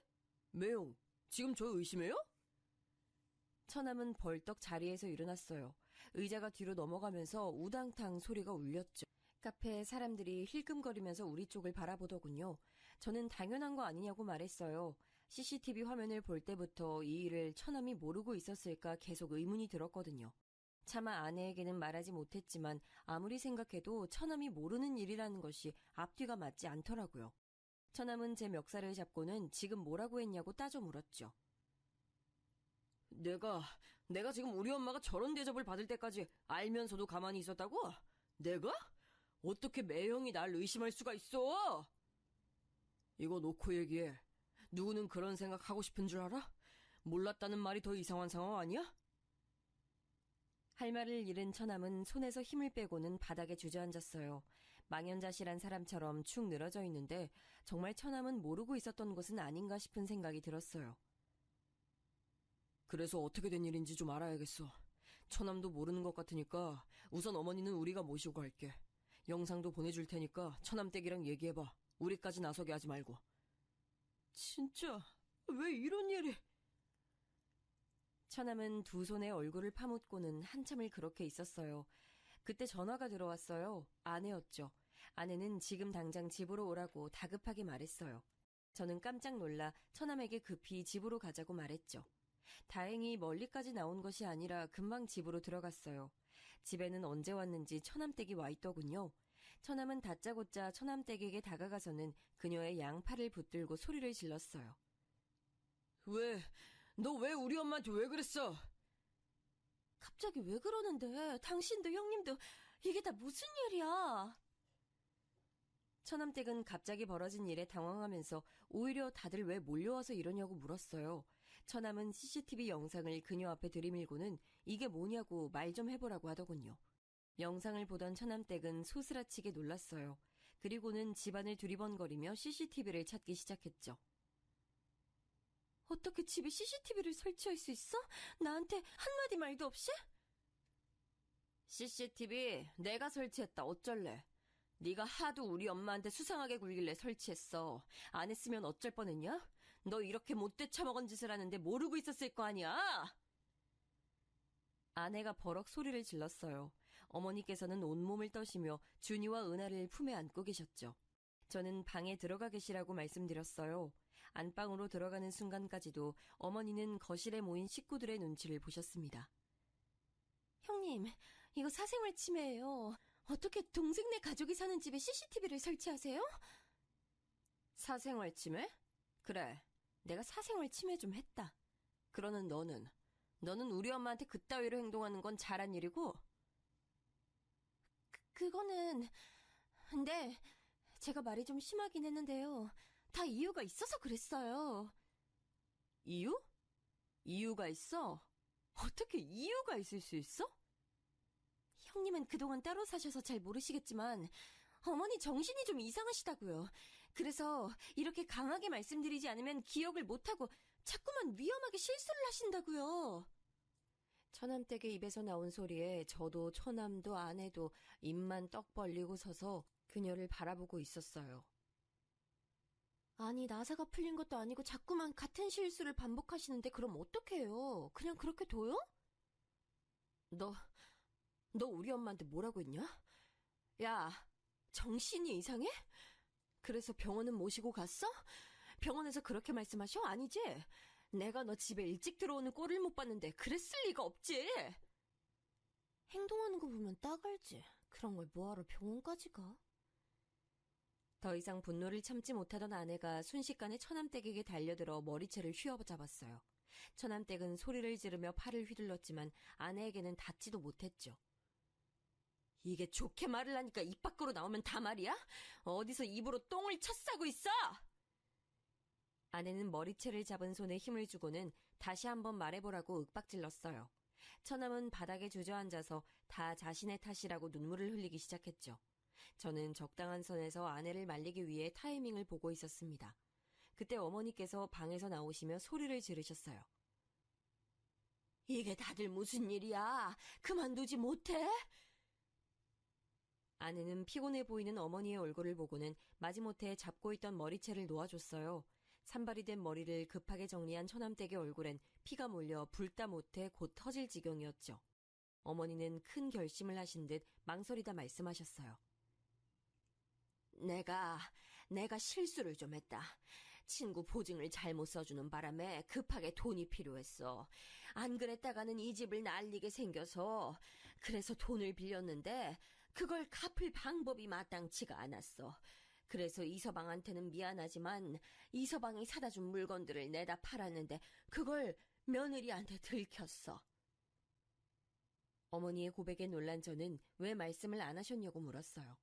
Speaker 2: 매용, 지금 저 의심해요? 처남은 벌떡 자리에서 일어났어요. 의자가 뒤로 넘어가면서 우당탕 소리가 울렸죠. 카페에 사람들이 힐끔거리면서 우리 쪽을 바라보더군요. 저는 당연한 거 아니냐고 말했어요. CCTV 화면을 볼 때부터 이 일을 처남이 모르고 있었을까 계속 의문이 들었거든요. 차마 아내에게는 말하지 못했지만 아무리 생각해도 처남이 모르는 일이라는 것이 앞뒤가 맞지 않더라고요. 처남은 제 멱살을 잡고는 지금 뭐라고 했냐고 따져 물었죠. 내가 지금 우리 엄마가 저런 대접을 받을 때까지 알면서도 가만히 있었다고? 내가? 어떻게 매형이 날 의심할 수가 있어? 이거 놓고 얘기해. 누구는 그런 생각하고 싶은 줄 알아? 몰랐다는 말이 더 이상한 상황 아니야? 할 말을 잃은 처남은 손에서 힘을 빼고는 바닥에 주저앉았어요. 망연자실한 사람처럼 축 늘어져 있는데 정말 처남은 모르고 있었던 것은 아닌가 싶은 생각이 들었어요. 그래서 어떻게 된 일인지 좀 알아야겠어. 처남도 모르는 것 같으니까 우선 어머니는 우리가 모시고 갈게. 영상도 보내줄 테니까 처남 댁이랑 얘기해봐. 우리까지 나서게 하지 말고. 진짜 왜 이런 일이... 처남은 두 손에 얼굴을 파묻고는 한참을 그렇게 있었어요. 그때 전화가 들어왔어요. 아내였죠. 아내는 지금 당장 집으로 오라고 다급하게 말했어요. 저는 깜짝 놀라 처남에게 급히 집으로 가자고 말했죠. 다행히 멀리까지 나온 것이 아니라 금방 집으로 들어갔어요. 집에는 언제 왔는지 처남댁이 와 있더군요. 처남은 다짜고짜 처남댁에게 다가가서는 그녀의 양팔을 붙들고 소리를 질렀어요. 너 왜 우리 엄마한테 왜 그랬어? 갑자기 왜 그러는데? 당신도 형님도 이게 다 무슨 일이야? 처남댁은 갑자기 벌어진 일에 당황하면서 오히려 다들 왜 몰려와서 이러냐고 물었어요. 처남은 CCTV 영상을 그녀 앞에 들이밀고는 이게 뭐냐고 말 좀 해보라고 하더군요. 영상을 보던 처남댁은 소스라치게 놀랐어요. 그리고는 집안을 두리번거리며 CCTV를 찾기 시작했죠. 어떻게 집에 CCTV를 설치할 수 있어? 나한테 한마디 말도 없이? CCTV 내가 설치했다. 어쩔래? 네가 하도 우리 엄마한테 수상하게 굴길래 설치했어. 안 했으면 어쩔 뻔했냐? 너 이렇게 못돼 처먹은 짓을 하는데 모르고 있었을 거 아니야? 아내가 버럭 소리를 질렀어요. 어머니께서는 온몸을 떠시며 준이와 은하를 품에 안고 계셨죠. 저는 방에 들어가 계시라고 말씀드렸어요. 안방으로 들어가는 순간까지도 어머니는 거실에 모인 식구들의 눈치를 보셨습니다. 형님, 이거 사생활 침해예요. 어떻게 동생네 가족이 사는 집에 CCTV를 설치하세요? 사생활 침해? 그래, 내가 사생활 침해 좀 했다. 그러는 너는 우리 엄마한테 그따위로 행동하는 건 잘한 일이고? 그거는... 근데 제가 말이 좀 심하긴 했는데요. 다 이유가 있어서 그랬어요. 이유? 이유가 있어? 어떻게 이유가 있을 수 있어? 형님은 그동안 따로 사셔서 잘 모르시겠지만 어머니 정신이 좀 이상하시다고요. 그래서 이렇게 강하게 말씀드리지 않으면 기억을 못하고 자꾸만 위험하게 실수를 하신다고요. 처남댁의 입에서 나온 소리에 저도 처남도 아내도 입만 떡 벌리고 서서 그녀를 바라보고 있었어요. 아니, 나사가 풀린 것도 아니고 자꾸만 같은 실수를 반복하시는데 그럼 어떡해요? 그냥 그렇게 둬요? 너 우리 엄마한테 뭐라고 했냐? 야, 정신이 이상해? 그래서 병원은 모시고 갔어? 병원에서 그렇게 말씀하셔? 아니지? 내가 너 집에 일찍 들어오는 꼴을 못 봤는데 그랬을 리가 없지.
Speaker 3: 행동하는 거 보면 딱 알지. 그런 걸 뭐하러 병원까지 가?
Speaker 2: 더 이상 분노를 참지 못하던 아내가 순식간에 처남댁에게 달려들어 머리채를 휘어잡았어요. 처남댁은 소리를 지르며 팔을 휘둘렀지만 아내에게는 닿지도 못했죠. 이게 좋게 말을 하니까 입 밖으로 나오면 다 말이야? 어디서 입으로 똥을 쳐싸고 있어? 아내는 머리채를 잡은 손에 힘을 주고는 다시 한번 말해보라고 윽박질렀어요. 처남은 바닥에 주저앉아서 다 자신의 탓이라고 눈물을 흘리기 시작했죠. 저는 적당한 선에서 아내를 말리기 위해 타이밍을 보고 있었습니다. 그때 어머니께서 방에서 나오시며 소리를 지르셨어요. 이게 다들 무슨 일이야? 그만두지 못해? 아내는 피곤해 보이는 어머니의 얼굴을 보고는 마지못해 잡고 있던 머리채를 놓아줬어요. 산발이 된 머리를 급하게 정리한 처남댁의 얼굴엔 피가 몰려 불다 못해 곧 터질 지경이었죠. 어머니는 큰 결심을 하신 듯 망설이다 말씀하셨어요. 내가 실수를 좀 했다. 친구 보증을 잘못 써주는 바람에 급하게 돈이 필요했어. 안 그랬다가는 이 집을 날리게 생겨서 그래서 돈을 빌렸는데 그걸 갚을 방법이 마땅치가 않았어. 그래서 이서방한테는 미안하지만 이서방이 사다 준 물건들을 내다 팔았는데 그걸 며느리한테 들켰어. 어머니의 고백에 놀란 저는 왜 말씀을 안 하셨냐고 물었어요.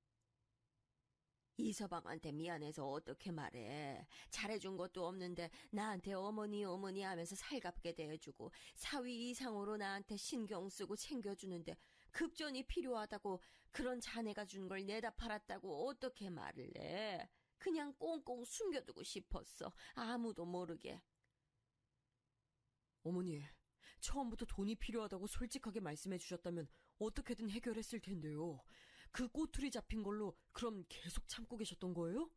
Speaker 2: 이서방한테 미안해서 어떻게 말해. 잘해준 것도 없는데 나한테 어머니 하면서 살갑게 대해주고 사위 이상으로 나한테 신경 쓰고 챙겨주는데 급전이 필요하다고 그런 자네가 준 걸 내다 팔았다고 어떻게 말을 해. 그냥 꽁꽁 숨겨두고 싶었어. 아무도 모르게. 어머니, 처음부터 돈이 필요하다고 솔직하게 말씀해 주셨다면 어떻게든 해결했을 텐데요. 그 꼬투리 잡힌 걸로 그럼 계속 참고 계셨던 거예요?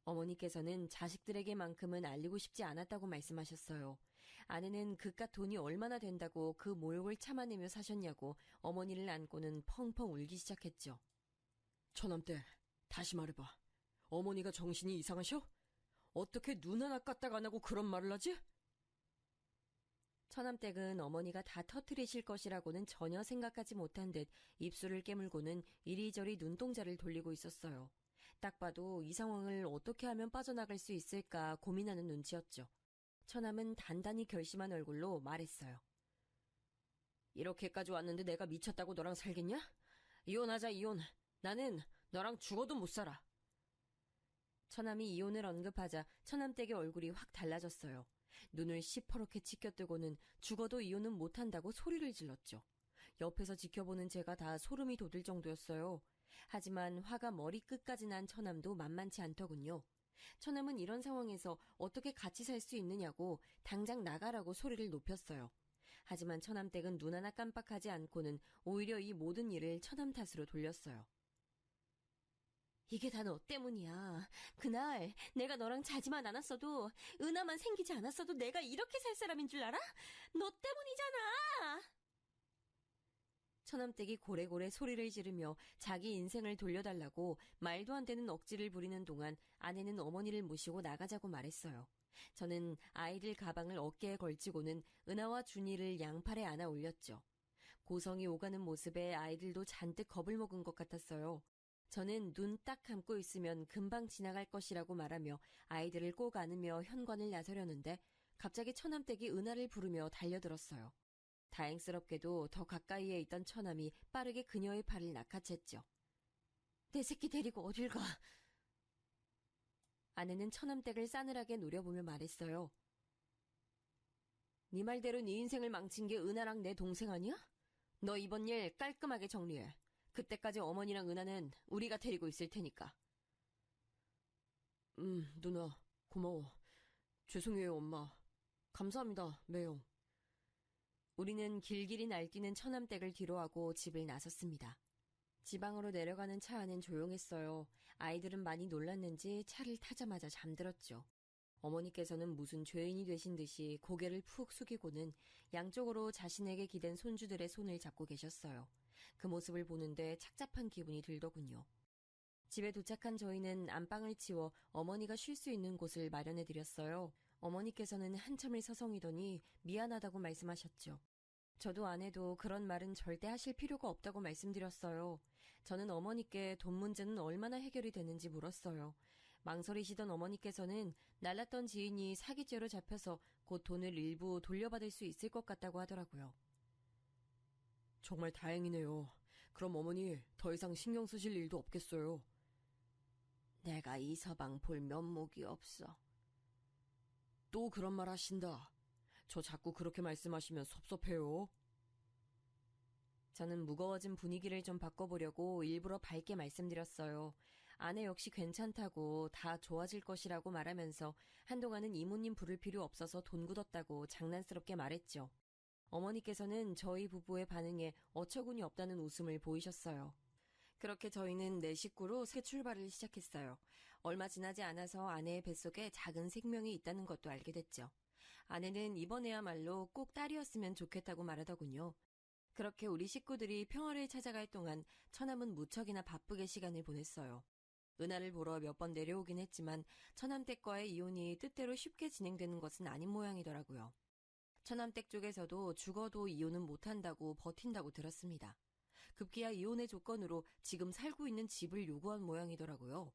Speaker 2: 어머니께서는 자식들에게만큼은 알리고 싶지 않았다고 말씀하셨어요. 아내는 그깟 돈이 얼마나 된다고 그 모욕을 참아내며 사셨냐고 어머니를 안고는 펑펑 울기 시작했죠. 처남댁, 다시 말해봐. 어머니가 정신이 이상하셔? 어떻게 눈 하나 까딱 안 하고 그런 말을 하지? 처남댁은 어머니가 다 터뜨리실 것이라고는 전혀 생각하지 못한 듯 입술을 깨물고는 이리저리 눈동자를 돌리고 있었어요. 딱 봐도 이 상황을 어떻게 하면 빠져나갈 수 있을까 고민하는 눈치였죠. 처남은 단단히 결심한 얼굴로 말했어요. 이렇게까지 왔는데 내가 미쳤다고 너랑 살겠냐? 이혼하자, 이혼. 나는 너랑 죽어도 못 살아. 처남이 이혼을 언급하자 처남댁의 얼굴이 확 달라졌어요. 눈을 시퍼렇게 치켜뜨고는 죽어도 이혼은 못한다고 소리를 질렀죠. 옆에서 지켜보는 제가 다 소름이 돋을 정도였어요. 하지만 화가 머리끝까지 난 처남도 만만치 않더군요. 처남은 이런 상황에서 어떻게 같이 살 수 있느냐고 당장 나가라고 소리를 높였어요. 하지만 처남댁은 눈 하나 깜빡하지 않고는 오히려 이 모든 일을 처남 탓으로 돌렸어요. 이게 다 너 때문이야. 그날 내가 너랑 자지만 않았어도 은하만 생기지 않았어도 내가 이렇게 살 사람인 줄 알아? 너 때문이잖아. 처남댁이 고래고래 소리를 지르며 자기 인생을 돌려달라고 말도 안 되는 억지를 부리는 동안 아내는 어머니를 모시고 나가자고 말했어요. 저는 아이들 가방을 어깨에 걸치고는 은하와 준이를 양팔에 안아 올렸죠. 고성이 오가는 모습에 아이들도 잔뜩 겁을 먹은 것 같았어요. 저는 눈 딱 감고 있으면 금방 지나갈 것이라고 말하며 아이들을 꼭 안으며 현관을 나서려는데 갑자기 처남댁이 은하를 부르며 달려들었어요. 다행스럽게도 더 가까이에 있던 처남이 빠르게 그녀의 팔을 낚아챘죠. 내 새끼 데리고 어딜 가? 아내는 처남댁을 싸늘하게 노려보며 말했어요. 네 말대로 네 인생을 망친 게 은하랑 내 동생 아니야? 너 이번 일 깔끔하게 정리해. 그때까지 어머니랑 은하는 우리가 데리고 있을 테니까. 누나, 고마워. 죄송해요, 엄마. 감사합니다, 매형. 우리는 길길이 날뛰는 처남댁을 뒤로하고 집을 나섰습니다. 지방으로 내려가는 차 안은 조용했어요. 아이들은 많이 놀랐는지 차를 타자마자 잠들었죠. 어머니께서는 무슨 죄인이 되신 듯이 고개를 푹 숙이고는 양쪽으로 자신에게 기댄 손주들의 손을 잡고 계셨어요. 그 모습을 보는데 착잡한 기분이 들더군요. 집에 도착한 저희는 안방을 치워 어머니가 쉴 수 있는 곳을 마련해드렸어요. 어머니께서는 한참을 서성이더니 미안하다고 말씀하셨죠. 저도 아내도 그런 말은 절대 하실 필요가 없다고 말씀드렸어요. 저는 어머니께 돈 문제는 얼마나 해결이 되는지 물었어요. 망설이시던 어머니께서는 날랐던 지인이 사기죄로 잡혀서 곧 돈을 일부 돌려받을 수 있을 것 같다고 하더라고요. 정말 다행이네요. 그럼 어머니 더 이상 신경 쓰실 일도 없겠어요. 내가 이 서방 볼 면목이 없어. 또 그런 말 하신다. 저 자꾸 그렇게 말씀하시면 섭섭해요. 저는 무거워진 분위기를 좀 바꿔보려고 일부러 밝게 말씀드렸어요. 아내 역시 괜찮다고 다 좋아질 것이라고 말하면서 한동안은 이모님 부를 필요 없어서 돈 굳었다고 장난스럽게 말했죠. 어머니께서는 저희 부부의 반응에 어처구니 없다는 웃음을 보이셨어요. 그렇게 저희는 네 식구로 새 출발을 시작했어요. 얼마 지나지 않아서 아내의 뱃속에 작은 생명이 있다는 것도 알게 됐죠. 아내는 이번에야말로 꼭 딸이었으면 좋겠다고 말하더군요. 그렇게 우리 식구들이 평화를 찾아갈 동안 처남은 무척이나 바쁘게 시간을 보냈어요. 은하를 보러 몇 번 내려오긴 했지만 처남댁과의 이혼이 뜻대로 쉽게 진행되는 것은 아닌 모양이더라고요. 처남댁 쪽에서도 죽어도 이혼은 못한다고 버틴다고 들었습니다. 급기야 이혼의 조건으로 지금 살고 있는 집을 요구한 모양이더라고요.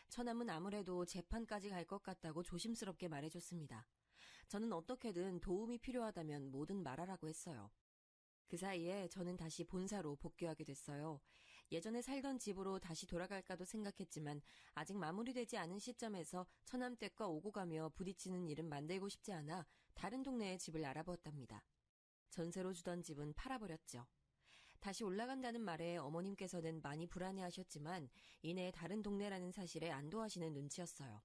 Speaker 2: 처남은 아무래도 재판까지 갈 것 같다고 조심스럽게 말해줬습니다. 저는 어떻게든 도움이 필요하다면 뭐든 말하라고 했어요. 그 사이에 저는 다시 본사로 복귀하게 됐어요. 예전에 살던 집으로 다시 돌아갈까도 생각했지만 아직 마무리되지 않은 시점에서 처남댁과 오고 가며 부딪히는 일은 만들고 싶지 않아 다른 동네에 집을 알아보았답니다. 전세로 주던 집은 팔아버렸죠. 다시 올라간다는 말에 어머님께서는 많이 불안해하셨지만 이내 다른 동네라는 사실에 안도하시는 눈치였어요.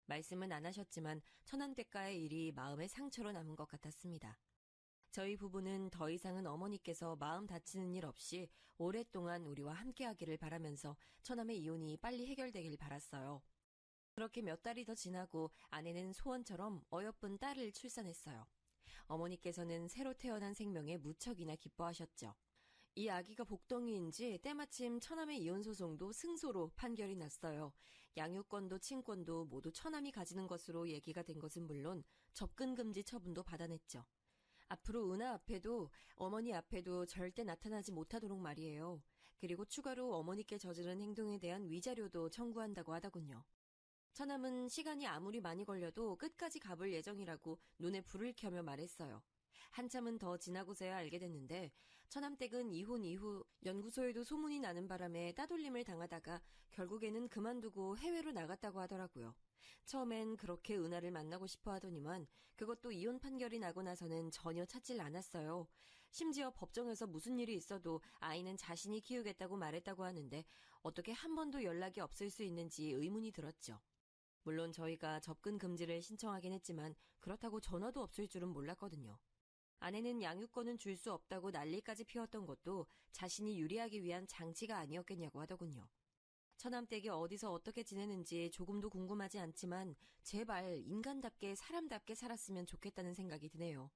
Speaker 2: 말씀은 안 하셨지만 처남댁과의 일이 마음의 상처로 남은 것 같았습니다. 저희 부부는 더 이상은 어머니께서 마음 다치는 일 없이 오랫동안 우리와 함께하기를 바라면서 처남의 이혼이 빨리 해결되길 바랐어요. 그렇게 몇 달이 더 지나고 아내는 소원처럼 어여쁜 딸을 출산했어요. 어머니께서는 새로 태어난 생명에 무척이나 기뻐하셨죠. 이 아기가 복덩이인지 때마침 처남의 이혼 소송도 승소로 판결이 났어요. 양육권도 친권도 모두 처남이 가지는 것으로 얘기가 된 것은 물론 접근 금지 처분도 받아냈죠. 앞으로 은하 앞에도 어머니 앞에도 절대 나타나지 못하도록 말이에요. 그리고 추가로 어머니께 저지른 행동에 대한 위자료도 청구한다고 하더군요. 처남은 시간이 아무리 많이 걸려도 끝까지 가볼 예정이라고 눈에 불을 켜며 말했어요. 한참은 더 지나고서야 알게 됐는데 처남댁은 이혼 이후 연구소에도 소문이 나는 바람에 따돌림을 당하다가 결국에는 그만두고 해외로 나갔다고 하더라고요. 처음엔 그렇게 은하를 만나고 싶어 하더니만 그것도 이혼 판결이 나고 나서는 전혀 찾질 않았어요. 심지어 법정에서 무슨 일이 있어도 아이는 자신이 키우겠다고 말했다고 하는데 어떻게 한 번도 연락이 없을 수 있는지 의문이 들었죠. 물론 저희가 접근 금지를 신청하긴 했지만 그렇다고 전화도 없을 줄은 몰랐거든요. 아내는 양육권은 줄 수 없다고 난리까지 피웠던 것도 자신이 유리하기 위한 장치가 아니었겠냐고 하더군요. 처남댁이 어디서 어떻게 지내는지 조금도 궁금하지 않지만 제발 인간답게 사람답게 살았으면 좋겠다는 생각이 드네요.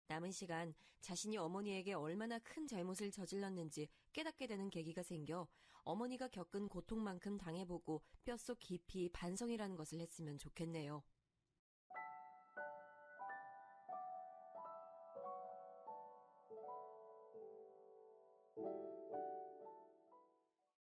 Speaker 2: 남은 시간 자신이 어머니에게 얼마나 큰 잘못을 저질렀는지 깨닫게 되는 계기가 생겨 어머니가 겪은 고통만큼 당해보고 뼛속 깊이 반성이라는 것을 했으면 좋겠네요.